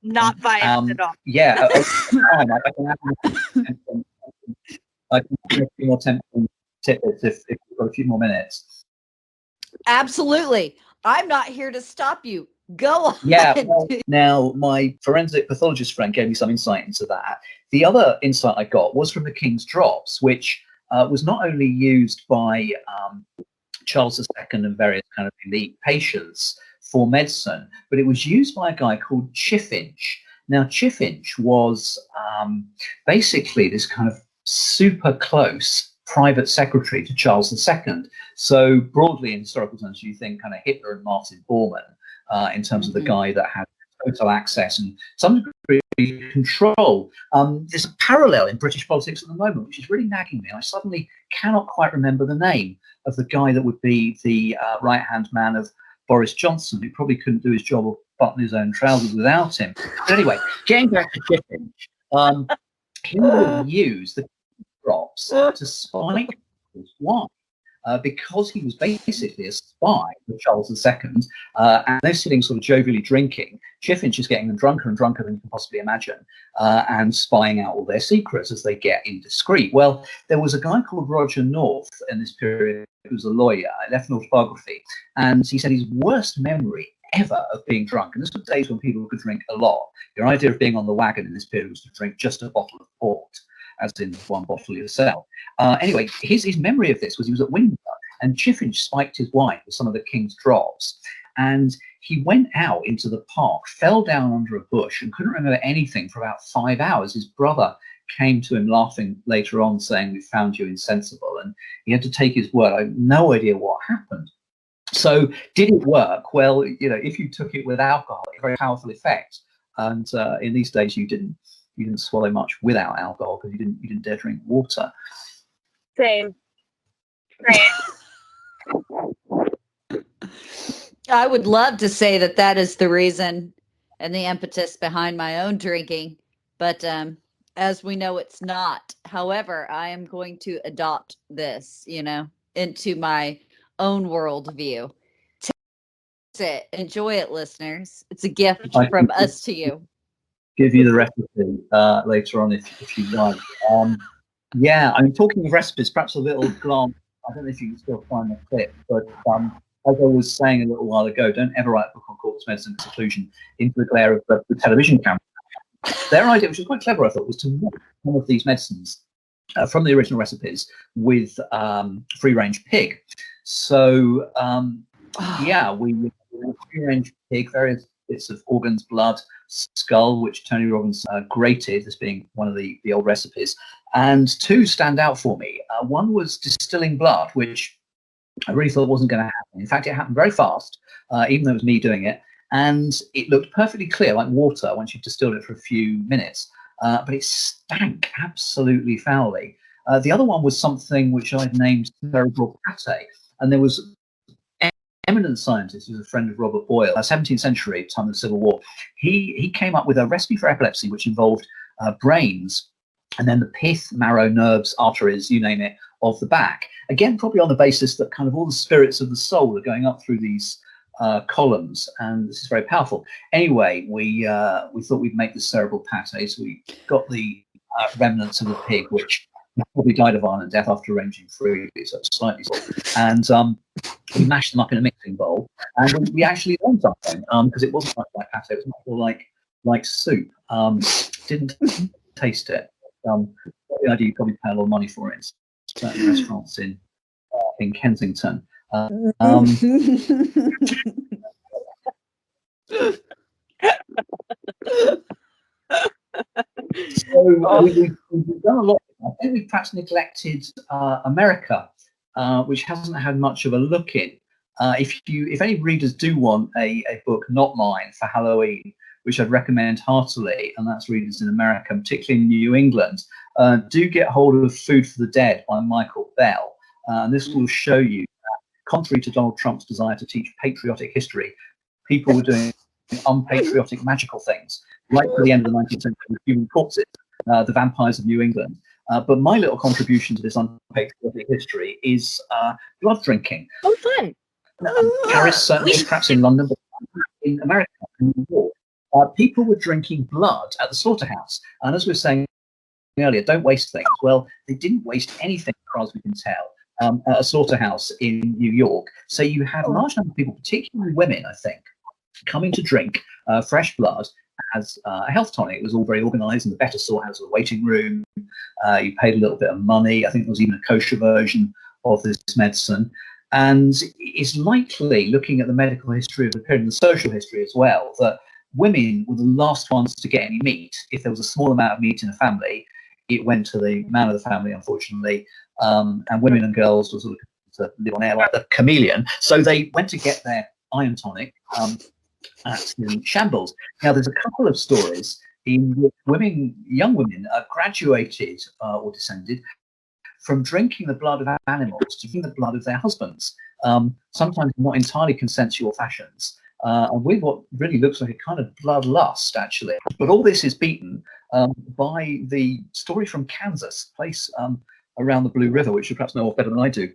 Not biased at all. Yeah, I can have a few more tempting tidbits if we've got a few more minutes. Absolutely. I'm not here to stop you. Go on. Yeah, well, now my forensic pathologist friend gave me some insight into that. The other insight I got was from the King's Drops, which was not only used by Charles II and various kind of elite patients for medicine, but it was used by a guy called Chiffinch. Now, Chiffinch was basically this kind of super close private secretary to Charles II. So broadly in historical terms, you think kind of Hitler and Martin Bormann in terms of the guy that had total access and some degree control. There's a parallel in British politics at the moment, which is really nagging me. I suddenly cannot quite remember the name of the guy that would be the right-hand man of Boris Johnson, who probably couldn't do his job or button his own trousers without him. But anyway, getting back to Chiffinch, he would use the drops to spike his wife. Because he was basically a spy for Charles II, and they're sitting sort of jovially drinking. Chiffinch is getting them drunker and drunker than you can possibly imagine, and spying out all their secrets as they get indiscreet. Well, there was a guy called Roger North in this period who was a lawyer. I left an autobiography, and he said his worst memory ever of being drunk, and this was days when people could drink a lot. Your idea of being on the wagon in this period was to drink just a bottle of port, as in one bottle yourself. Anyway, his memory of this was he was at Windsor, and Chiffinch spiked his wine with some of the King's Drops, and he went out into the park, fell down under a bush, and couldn't remember anything for about 5 hours. His brother came to him laughing later on, saying, "We found you insensible," and he had to take his word. I have no idea what happened. So did it work? Well, if you took it with alcohol, it had a very powerful effect. And in these days, you didn't swallow much without alcohol because you didn't dare drink water. Same. I would love to say that is the reason and the impetus behind my own drinking, but as we know, it's not. However, I am going to adopt this, into my own worldview. Taste it. Enjoy it, listeners. It's a gift from us to you. Give you the recipe later on if you like. Yeah, I mean, talking of recipes, perhaps a little glance. I don't know if you can still find the clip, but as I was saying a little while ago, don't ever write a book on corpse medicine and seclusion into the glare of the television camera. Their idea, which was quite clever, I thought, was to mix some of these medicines from the original recipes with free-range pig. So, we free-range pig, various bits of organs, blood, skull, which Tony Robbins grated as being one of the old recipes. And two stand out for me. One was distilling blood, which I really thought wasn't going to happen. In fact, it happened very fast, even though it was me doing it. And it looked perfectly clear, like water, once you distilled it for a few minutes. But it stank absolutely foully. The other one was something which I'd named cerebral pâté. And there was eminent eminent scientist, who was a friend of Robert Boyle, 17th century, time of the Civil War. He came up with a recipe for epilepsy, which involved brains and then the pith, marrow, nerves, arteries, you name it, of the back. Again, probably on the basis that kind of all the spirits of the soul are going up through these columns, and this is very powerful. Anyway, we thought we'd make this cerebral pâté, so we got the remnants of the pig, which probably died of violent death after ranging free, so it's slightly and we mashed them up in a mixing bowl, and we actually learned something, because it wasn't much like pâté, it was much more like soup. Didn't taste it. The idea, you probably pay a lot of money for it in certain restaurants in Kensington. So we've done a lot. I think we've perhaps neglected America, which hasn't had much of a look in. If any readers do want a book not mine for Halloween, which I'd recommend heartily, and that's readers in America, particularly in New England, do get hold of Food for the Dead by Michael Bell. And this will show you that, contrary to Donald Trump's desire to teach patriotic history, people were doing unpatriotic magical things right to the end of the 19th century with human corpses, the vampires of New England. But my little contribution to this unpatriotic history is blood drinking. Oh, fun. Paris, certainly, perhaps in London, but in America, in New York, people were drinking blood at the slaughterhouse. And as we were saying earlier, don't waste things. Well, they didn't waste anything, as far as we can tell, at a slaughterhouse in New York. So you had a large number of people, particularly women, I think, coming to drink fresh blood as a health tonic. It was all very organised, and the better sort has a waiting room. You paid a little bit of money. I think there was even a kosher version of this medicine. And it's likely, looking at the medical history of the period and the social history as well, that women were the last ones to get any meat. If there was a small amount of meat in a family, it went to the man of the family, unfortunately. And women and girls were sort of to live on air like the chameleon. So they went to get their iron tonic at the shambles. Now, there's a couple of stories in which young women graduated or descended from drinking the blood of animals to drinking the blood of their husbands, sometimes not entirely consensual fashions, and with what really looks like a kind of bloodlust, actually. But all this is beaten by the story from Kansas, a place around the Blue River, which you perhaps know of better than I do.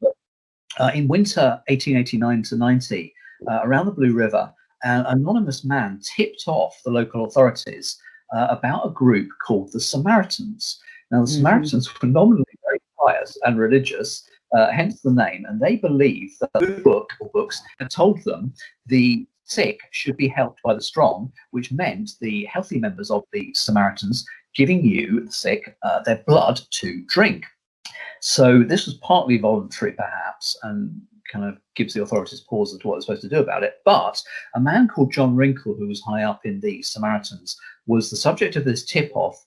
But in winter 1889 to 90, around the Blue River, an anonymous man tipped off the local authorities about a group called the Samaritans. Now, the Samaritans were nominally very pious and religious, hence the name, and they believed that the book or books had told them the sick should be helped by the strong, which meant the healthy members of the Samaritans giving you, the sick, their blood to drink. So this was partly voluntary, perhaps, and kind of gives the authorities pause as to what they're supposed to do about it. But a man called John Wrinkle, who was high up in the Samaritans, was the subject of this tip-off,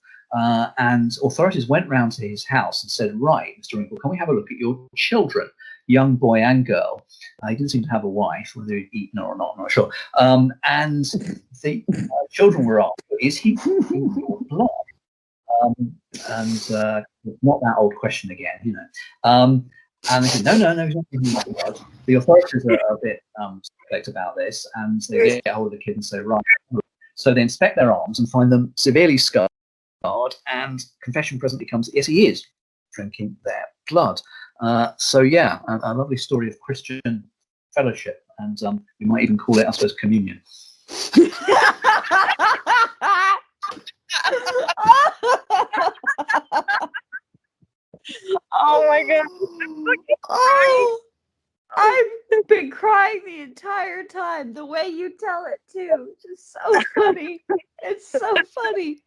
and authorities went round to his house and said, right, Mr. Wrinkle, can we have a look at your children, young boy and girl? He didn't seem to have a wife, whether he'd eaten her or not, I'm not sure. And the children were asked, is he drinking your blood? Not that old question again, you know. And they said, no, he's not giving my blood. The authorities are a bit suspect about this, and they get hold of the kid and say, right. So they inspect their arms and find them severely scarred, and confession presently comes, yes, he is drinking their blood. So yeah, a lovely story of Christian fellowship, and we might even call it, I suppose, communion. Oh my god. Oh, I've been crying the entire time. The way you tell it too, just so funny. It's so funny.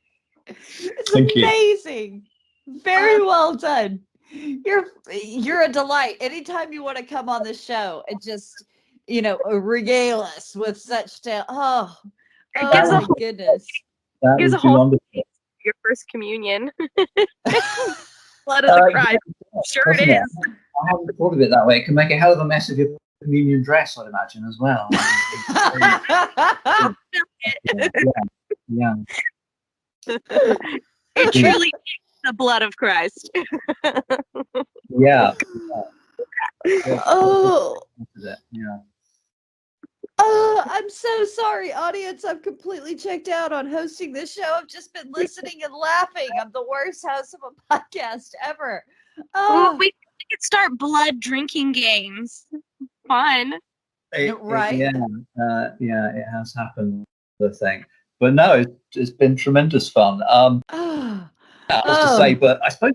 It's Thank you. amazing. Very well done. You're a delight. Anytime you want to come on the show and just, regale us with such tale. Oh my goodness. That Gives was a whole wonderful. your first communion. Blood of the Christ. Sure it is. I haven't thought of it that way. It can make a hell of a mess of your communion dress, I'd imagine, as well. Yeah. It truly is the blood of Christ. Yeah. Oh. Yeah. Oh, I'm so sorry, audience. I'm completely checked out on hosting this show. I've just been listening and laughing. I'm the worst host of a podcast ever. Well, Oh, we could start blood drinking games. Fun. Right. Yeah, it has happened, I think. But no, it's been tremendous fun. Oh, I was to say, but I suppose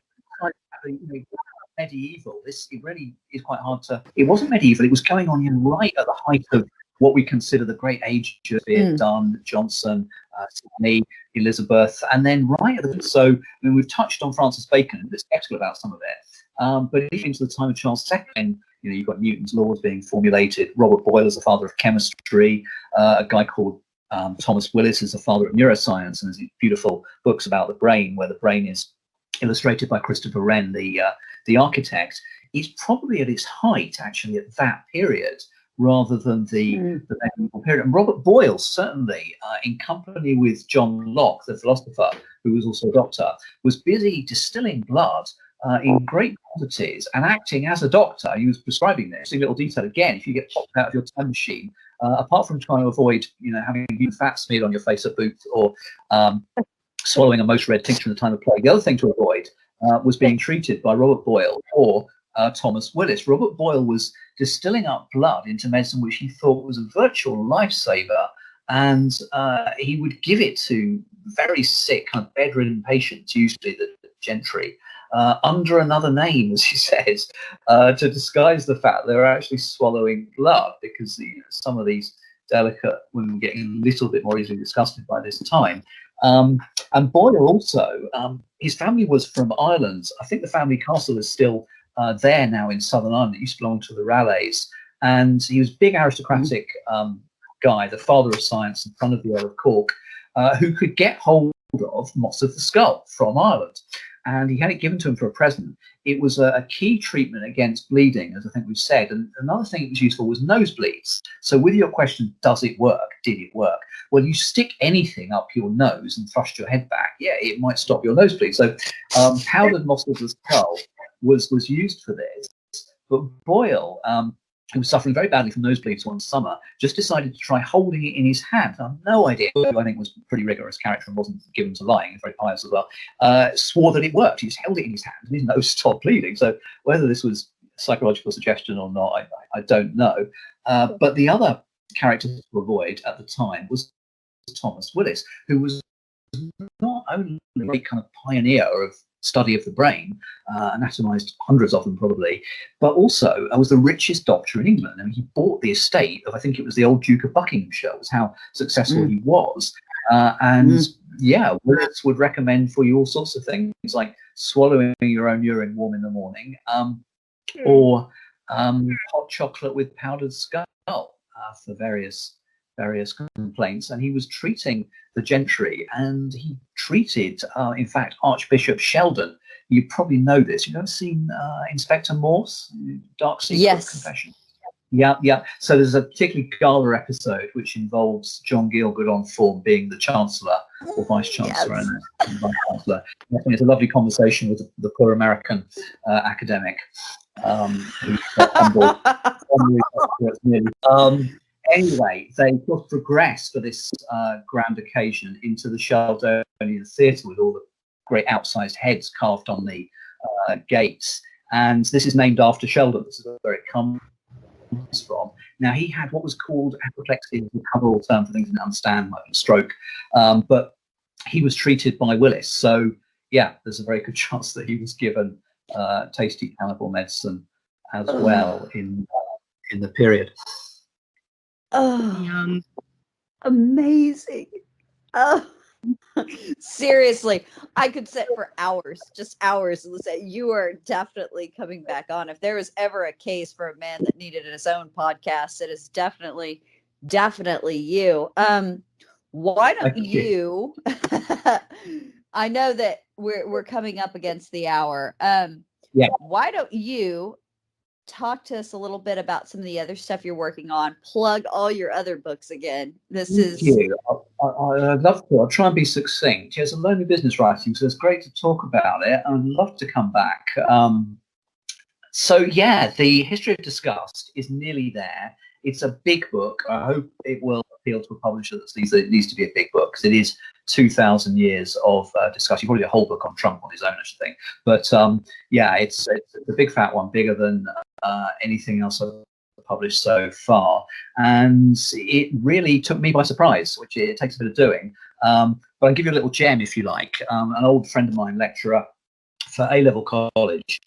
medieval. It really is quite hard to. It wasn't medieval. It was going on right at the height of what we consider the great age of it. Donne, Johnson, Sidney, Elizabeth, and then right at the. So I mean, we've touched on Francis Bacon. A bit skeptical about some of it, but even to the time of Charles II, you've got Newton's laws being formulated. Robert Boyle is the father of chemistry. A guy called Thomas Willis is the father of neuroscience, and there's these beautiful books about the brain, where the brain is illustrated by Christopher Wren, the architect. Is probably at its height actually at that period, rather than the medieval period. And Robert Boyle, certainly, in company with John Locke, the philosopher, who was also a doctor, was busy distilling blood in great quantities and acting as a doctor. He was prescribing this. In little detail again, if you get popped out of your time machine, apart from trying to avoid, having human fat smeared on your face at Booth, or swallowing a most red tincture in the time of plague, the other thing to avoid was being treated by Robert Boyle or Thomas Willis. Robert Boyle was distilling up blood into medicine which he thought was a virtual lifesaver, and he would give it to very sick, kind of bedridden patients, usually the gentry, under another name, as he says, to disguise the fact they were actually swallowing blood, because some of these delicate women were getting a little bit more easily disgusted by this time. And Boyle also, his family was from Ireland. I think the family castle is still there now in Southern Ireland. It used to belong to the Raleghs. And he was a big aristocratic guy, the father of science and son of the Earl of Cork, who could get hold of moss of the skull from Ireland. And he had it given to him for a present. It was a key treatment against bleeding, as I think we've said. And another thing that was useful was nosebleeds. So with your question, does it work? Did it work? Well, you stick anything up your nose and thrust your head back, it might stop your nosebleed. So powdered moss of the skull was used for this. But Boyle, who was suffering very badly from nosebleeds one summer, just decided to try holding it in his hand. I have no idea. I think was a pretty rigorous character and wasn't given to lying. He's very pious as well. Swore that it worked. He just held it in his hand and his nose stopped bleeding. So whether this was psychological suggestion or not, I don't know. But the other character to avoid at the time was Thomas Willis, who was not only a great kind of pioneer of study of the brain, anatomized hundreds of them probably, but also was the richest doctor in England. I mean, he bought the estate of, I think it was the old Duke of Buckinghamshire, was how successful he was. Willis would recommend for you all sorts of things, like swallowing your own urine warm in the morning, or hot chocolate with powdered skull for various complaints. And he was treating the gentry, and he treated, in fact, Archbishop Sheldon. You probably know this. You've ever seen Inspector Morse, Dark Secret Confession? Yeah. So there's a particularly gala episode which involves John Gielgud on form being the Chancellor or Vice Chancellor and Vice Chancellor. I think it's a lovely conversation with the poor American academic who's humble. Anyway, they just progressed for this grand occasion into the Sheldonian Theatre with all the great outsized heads carved on the gates. And this is named after Sheldon. This is where it comes from. Now, he had what was called apoplexy, a coverall term for things you didn't understand, like a stroke. But he was treated by Willis. So, there's a very good chance that he was given tasty cannibal medicine as well in the period. Oh, amazing. Oh, seriously, I could sit for hours, just hours. You are definitely coming back on. If there was ever a case for a man that needed his own podcast, it is definitely you. Why don't you? I know that we're coming up against the hour. Why don't you talk to us a little bit about some of the other stuff you're working on? Plug all your other books again. Thank you. I'd love to. I'll try and be succinct. It's a lonely business writing, so it's great to talk about it. I'd love to come back. The History of Disgust is nearly there. it's a big book. I hope it will appeal to a publisher that sees that it needs to be a big book, because it is 2,000 years of discussion. Probably a whole book on Trump on his own, I should think. But yeah, it's a big fat one, bigger than anything else I've published so far, and it really took me by surprise, which it takes a bit of doing. But I'll give you a little gem if you like. An old friend of mine, lecturer for A-level college,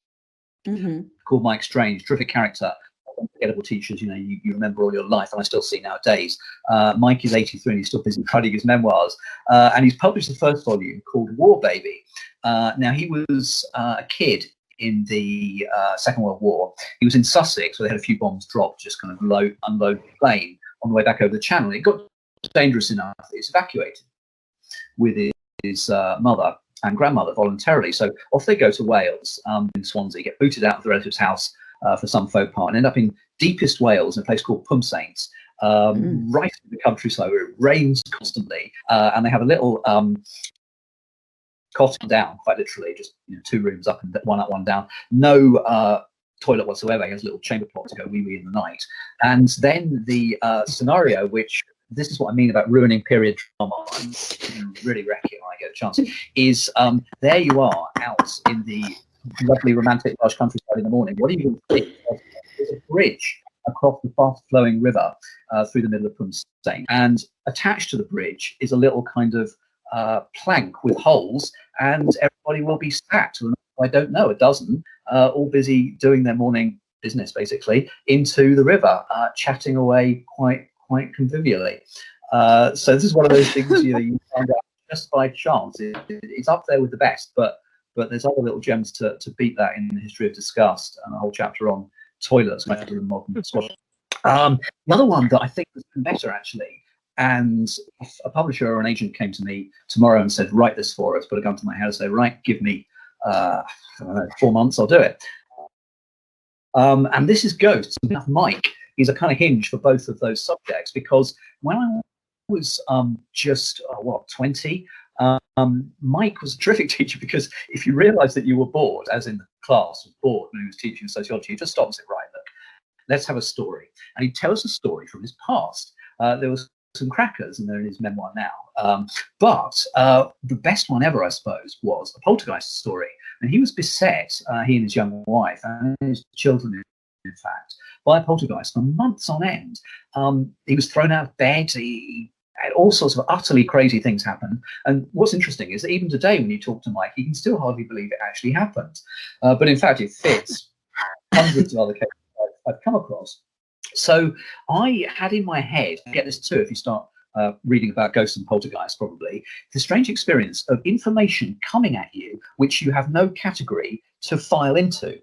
called Mike Strange, terrific character, unforgettable teachers, you remember all your life, and I still see nowadays. Mike is 83 and he's still busy writing his memoirs, and he's published the first volume called War Baby. Now, he was a kid in the Second World War. He was in Sussex, where they had a few bombs dropped, just kind of unload the plane on the way back over the channel. It got dangerous enough that he was evacuated with his mother and grandmother voluntarily. So off they go to Wales, in Swansea, get booted out of the relative's house for some faux pas, and end up in deepest Wales in a place called Pumsaints, right in the countryside where it rains constantly, and they have a little cottage down, quite literally, just 2 rooms up and one up, one down. No toilet whatsoever. He has a little chamber pot to go wee in the night. And then the scenario, which this is what I mean about ruining period drama, I'm really wreck it when I get a chance, is there you are out in the lovely romantic large countryside in the morning. What do you think? There's a bridge across the fast-flowing river through the middle of Pumsaint, and attached to the bridge is a little kind of plank with holes, and everybody will be stacked. I don't know, a dozen, all busy doing their morning business, basically, into the river, chatting away quite convivially. So this is one of those things you find out just by chance. It's up there with the best, but there's other little gems to beat that in the History of Disgust, and a whole chapter on toilets, method of modern squash. The other one that I think was better, actually, and if a publisher or an agent came to me tomorrow and said, write this for us, put a gun to my head and say, right, give me 4 months, I'll do it. And this is Ghosts. Mike is a kind of hinge for both of those subjects, because when I was just 20, Mike was a terrific teacher, because if you realize that you were bored, as in the class was bored when he was teaching sociology, you just stop and say, right, look, let's have a story. And he tells a story from his past. There was some crackers, and they're in his memoir now. But the best one ever, I suppose, was a poltergeist story. And he was beset, he and his young wife and his children, in fact, by a poltergeist for months on end. He was thrown out of bed. He had all sorts of utterly crazy things happen. And what's interesting is that even today, when you talk to Mike, he can still hardly believe it actually happened. But in fact, it fits hundreds of other cases I've come across. So I had in my head, get this too, if you start reading about ghosts and poltergeists, probably, the strange experience of information coming at you which you have no category to file into.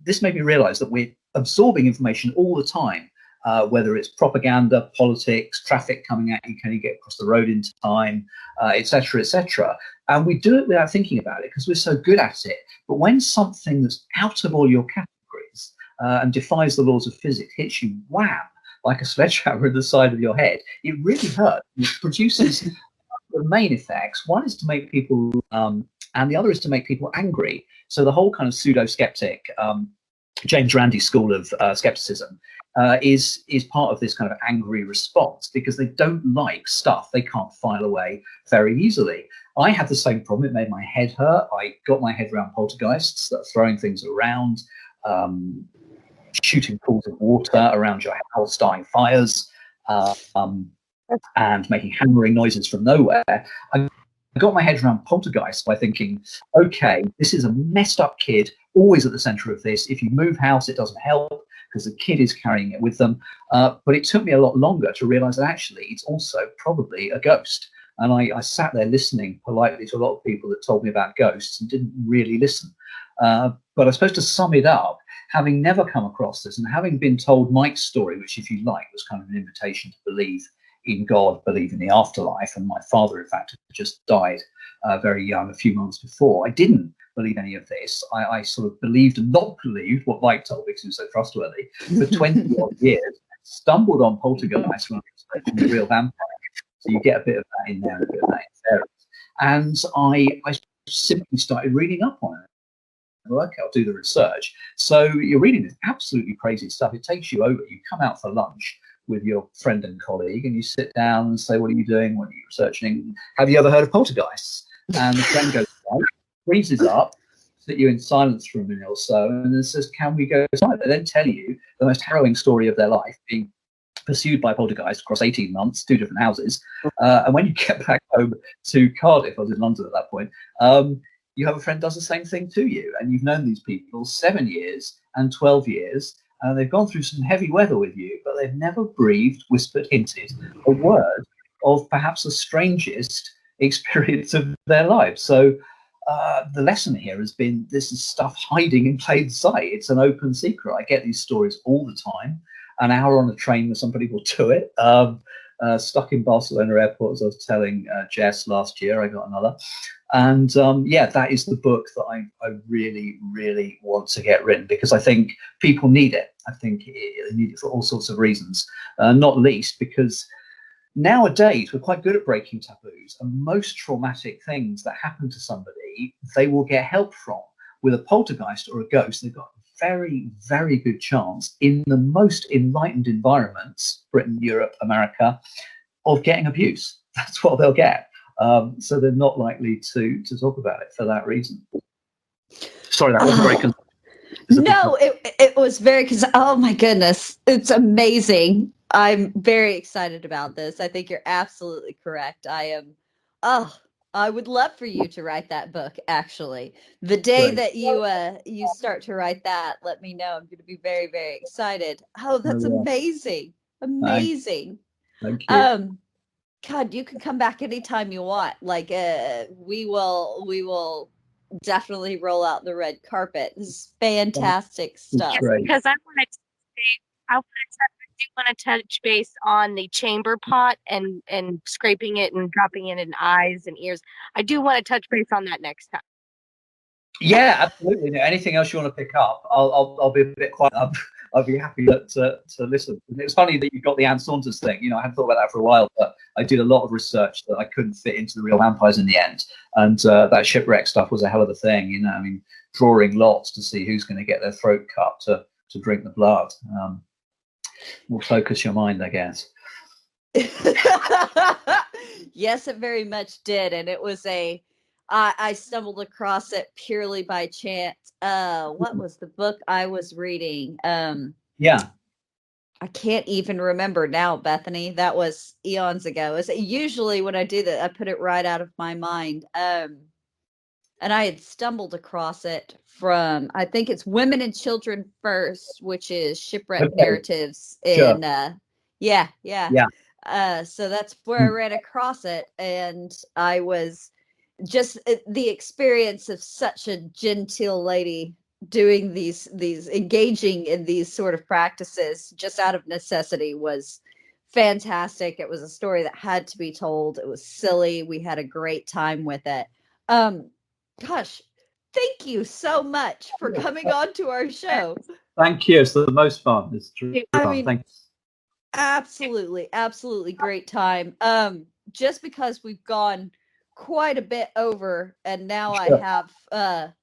This made me realize that we're absorbing information all the time, whether it's propaganda, politics, traffic coming at you, can you get across the road in time, etc., etc. And we do it without thinking about it because we're so good at it. But when something that's out of all your categories and defies the laws of physics hits you, wham, like a sledgehammer in the side of your head, it really hurts. It produces the main effects. One is to make people, and the other is to make people angry. So the whole kind of pseudo-skeptic, James Randi school of skepticism is part of this kind of angry response, because they don't like stuff they can't file away very easily. I had the same problem. It made my head hurt. I got my head around poltergeists, throwing things around, shooting pools of water around your house, starting fires, and making hammering noises from nowhere. I got my head around poltergeists by thinking, okay, this is a messed up kid, always at the center of this. If you move house, it doesn't help because the kid is carrying it with them. But it took me a lot longer to realize that actually it's also probably a ghost. And I sat there listening politely to a lot of people that told me about ghosts and didn't really listen. But I suppose to sum it up, having never come across this and having been told Mike's story, which, if you like, was kind of an invitation to believe in God, believe in the afterlife, and my father, in fact, had just died very young, a few months before. I didn't believe any of this. I sort of believed and not believed what Mike told me because he was so trustworthy for 20 odd years. Stumbled on poltergeist when I was expecting the real vampire. So you get a bit of that in there and a bit of that in Fairies. And I simply started reading up on it. Okay, I'll do the research. So you're reading this absolutely crazy stuff. It takes you over. You come out for lunch with your friend and colleague, and you sit down and say, "What are you doing? What are you researching? Have you ever heard of poltergeists?" And the friend goes, right, freezes up, sit you in silence for a minute or so, and then says, "Can we go inside?" They then tell you the most harrowing story of their life, being pursued by poltergeist across 18 months, 2 different houses. And when you get back home to Cardiff, I was in London at that point, you have a friend does the same thing to you. And you've known these people 7 years and 12 years, and they've gone through some heavy weather with you, but they've never breathed, whispered, hinted a word of perhaps the strangest experience of their lives. So the lesson here has been this is stuff hiding in plain sight. It's an open secret. I get these stories all the time. An hour on a train with somebody will do it. Stuck in Barcelona airport, as I was telling Jess last year, I got another. And that is the book that I really, really want to get written, because I think people need it. I think they need it for all sorts of reasons, not least because nowadays we're quite good at breaking taboos, and most traumatic things that happen to somebody, they will get help from. With a poltergeist or a ghost, they've got very, very good chance in the most enlightened environments, Britain, Europe, America, of getting abuse. That's what they'll get. So they're not likely to talk about it for that reason. Sorry, that wasn't very No, it was very, oh my goodness, it's amazing. I'm very excited about this. I think you're absolutely correct. I would love for you to write that book, actually. The day that you start to write that, let me know. I'm going to be very, very excited. Oh, that's amazing. Amazing. Thank you. God, you can come back anytime you want. Like, we will definitely roll out the red carpet. This is fantastic stuff. Yes, because I do want to touch base on the chamber pot and scraping it and dropping it in eyes and ears. I do want to touch base on that next time. Yeah, absolutely. Anything else you want to pick up, I'll be a bit quiet. I'll be happy to listen. And it was funny that you got the Anne Saunders thing. I hadn't thought about that for a while, but I did a lot of research that I couldn't fit into the real vampires in the end. And that shipwreck stuff was a hell of a thing. I mean, drawing lots to see who's going to get their throat cut to drink the blood. Will focus your mind, I guess. Yes, it very much did. And it was I stumbled across it purely by chance. What was the book I was reading? Yeah. I can't even remember now, Bethany. That was eons ago. Usually when I do that, I put it right out of my mind. And I had stumbled across it from, I think it's Women and Children First, which is shipwreck narratives in, yeah. So that's where I ran across it. And I was just the experience of such a genteel lady doing these engaging in these sort of practices just out of necessity was fantastic. It was a story that had to be told. It was silly. We had a great time with it. Gosh, thank you so much for coming on to our show. Thank you. It's the most fun. It's true. Thanks. Absolutely great time. Just because we've gone quite a bit over, and now I have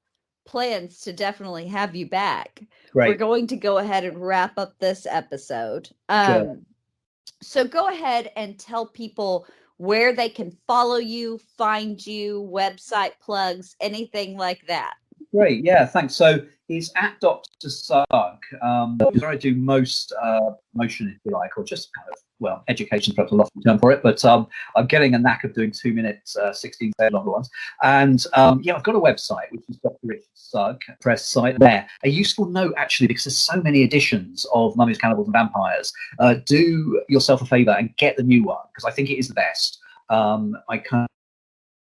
plans to definitely have you back. Great. We're going to go ahead and wrap up this episode. So go ahead and tell people where they can follow you, find you, website plugs, anything like that. Great. Yeah, thanks. So it's at Dr. Sugg, where I do most motion, if you like, or just kind of, education is perhaps a lofty term for it, but I'm getting a knack of doing 2 minutes, 16-second longer ones. And I've got a website, which is Dr. Richard Sugg, press site there. A useful note, actually, because there's so many editions of Mummies, Cannibals and Vampires. Do yourself a favor and get the new one, because I think it is the best. I kind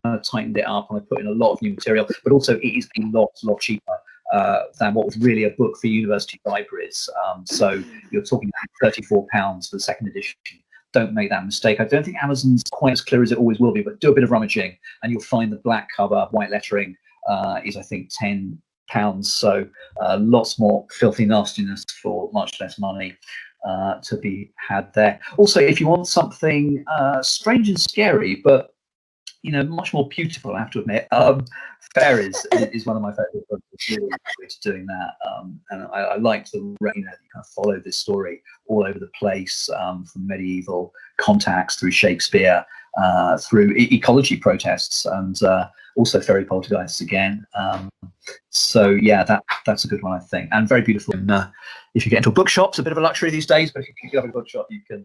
of tightened it up and I put in a lot of new material, but also it is a lot cheaper than what was really a book for university libraries. So you're talking about £34 for the second edition. Don't make that mistake. I don't think Amazon's quite as clear as it always will be, but do a bit of rummaging and you'll find the black cover, white lettering is, I think, £10. So lots more filthy nastiness for much less money to be had there. Also, if you want something strange and scary, but much more beautiful, I have to admit. Fairies is one of my favorite books. It's really enjoyed doing that. And I like the that you kind of follow this story all over the place, from medieval contacts through Shakespeare, through ecology protests, and also fairy poltergeists again. So yeah, that's a good one, I think, and very beautiful. And if you get into a bookshop, it's a bit of a luxury these days, but if you go to a bookshop, you can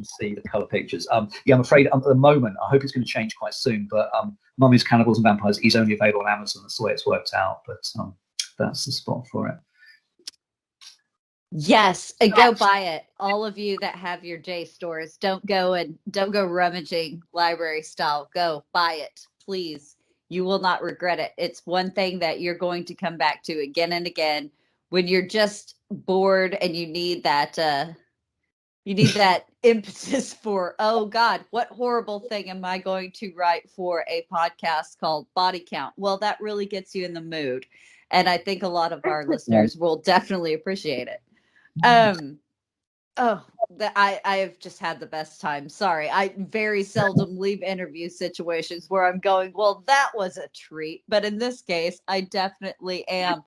see the color pictures. Yeah, I'm afraid at the moment, I hope it's going to change quite soon, but Mummies, Cannibals and Vampires is only available on Amazon. That's the way it's worked out, but that's the spot for it. Yes, and go buy it. All of you that have your J stores, don't go rummaging library style. Go buy it, please. You will not regret it. It's one thing that you're going to come back to again and again when you're just bored and you need that impetus for, oh God, what horrible thing am I going to write for a podcast called Body Count? Well, that really gets you in the mood. And I think a lot of our listeners will definitely appreciate it. I have just had the best time. Sorry. I very seldom leave interview situations where I'm going, well, that was a treat. But in this case, I definitely am.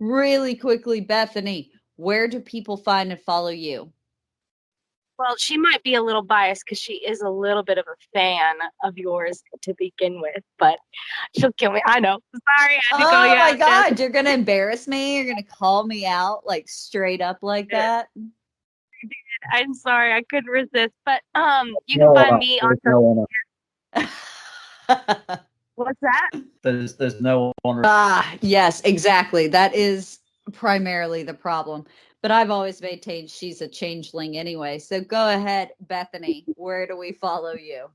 Really quickly, Bethany, where do people find and follow you? Well, she might be a little biased because she is a little bit of a fan of yours to begin with, but she'll kill me. I know. Sorry, I had to Oh my God, you're gonna embarrass me. You're gonna call me out like straight up like that. I'm sorry, I couldn't resist. But you can find me on social media. What's that? There's no honor. Yes, exactly. That is primarily the problem. But I've always maintained she's a changeling anyway. So go ahead, Bethany. Where do we follow you?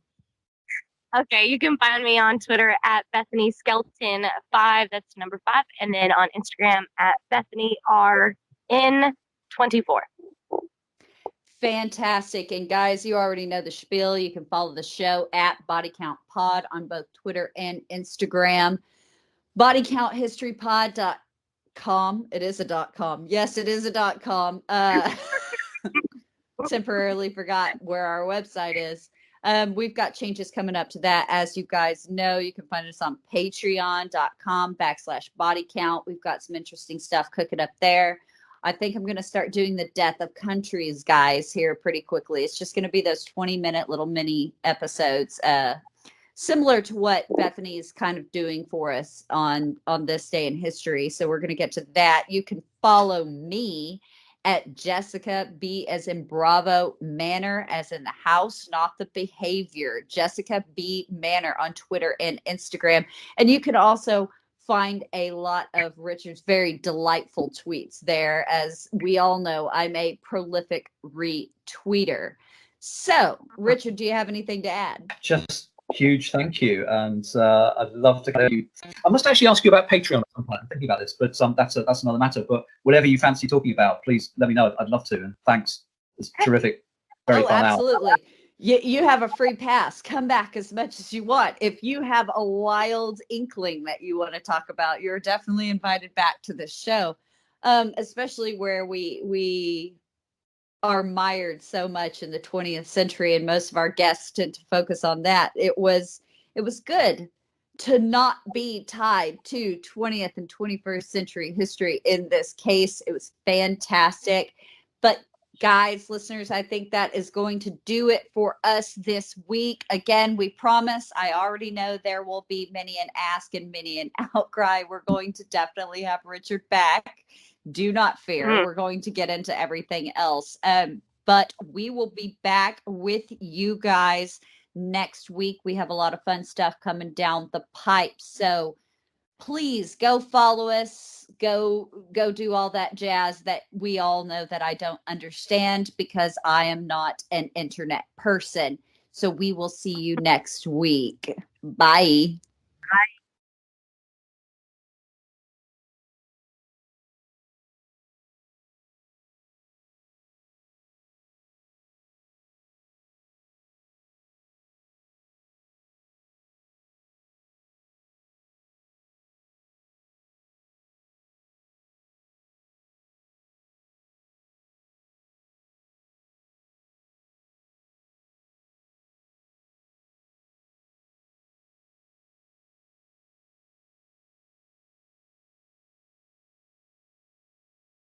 Okay, you can find me on Twitter at Bethany Skelton 5. That's number 5, and then on Instagram at Bethany RN24. Fantastic. And guys, you already know the spiel. You can follow the show at Body Count Pod on both Twitter and Instagram. BodyCountHistoryPod.com. It is a .com. Yes, it is a .com. Temporarily forgot where our website is. We've got changes coming up to that. As you guys know, you can find us on patreon.com/bodycount. We've got some interesting stuff cooking up there. I think I'm going to start doing the death of countries, guys, here pretty quickly. It's just going to be those 20-minute little mini episodes, similar to what Bethany is kind of doing for us on this day in history. So we're going to get to that. You can follow me at Jessica B as in Bravo Manor, as in the house, not the behavior. Jessica B Manor on Twitter and Instagram. And you can also find a lot of Richard's very delightful tweets there. As we all know, I'm a prolific retweeter. So, Richard, do you have anything to add? Just huge thank you, and I'd love to. I must actually ask you about Patreon at some point. I'm thinking about this, but that's another matter. But whatever you fancy talking about, please let me know. I'd love to. And thanks. It's terrific. Very fun. Absolutely. You have a free pass. Come back as much as you want. If you have a wild inkling that you want to talk about, you're definitely invited back to the show. Especially where we are mired so much in the 20th century, and most of our guests tend to focus on that. It was good to not be tied to 20th and 21st century history in this case. It was fantastic. But guys, listeners, I think that is going to do it for us this week. Again, we promise, I already know there will be many an ask and many an outcry. We're going to definitely have Richard back. Do not fear. We're going to get into everything else. But we will be back with you guys next week. We have a lot of fun stuff coming down the pipe. So please go follow us. Go do all that jazz that we all know that I don't understand, because I am not an internet person. So we will see you next week. Bye.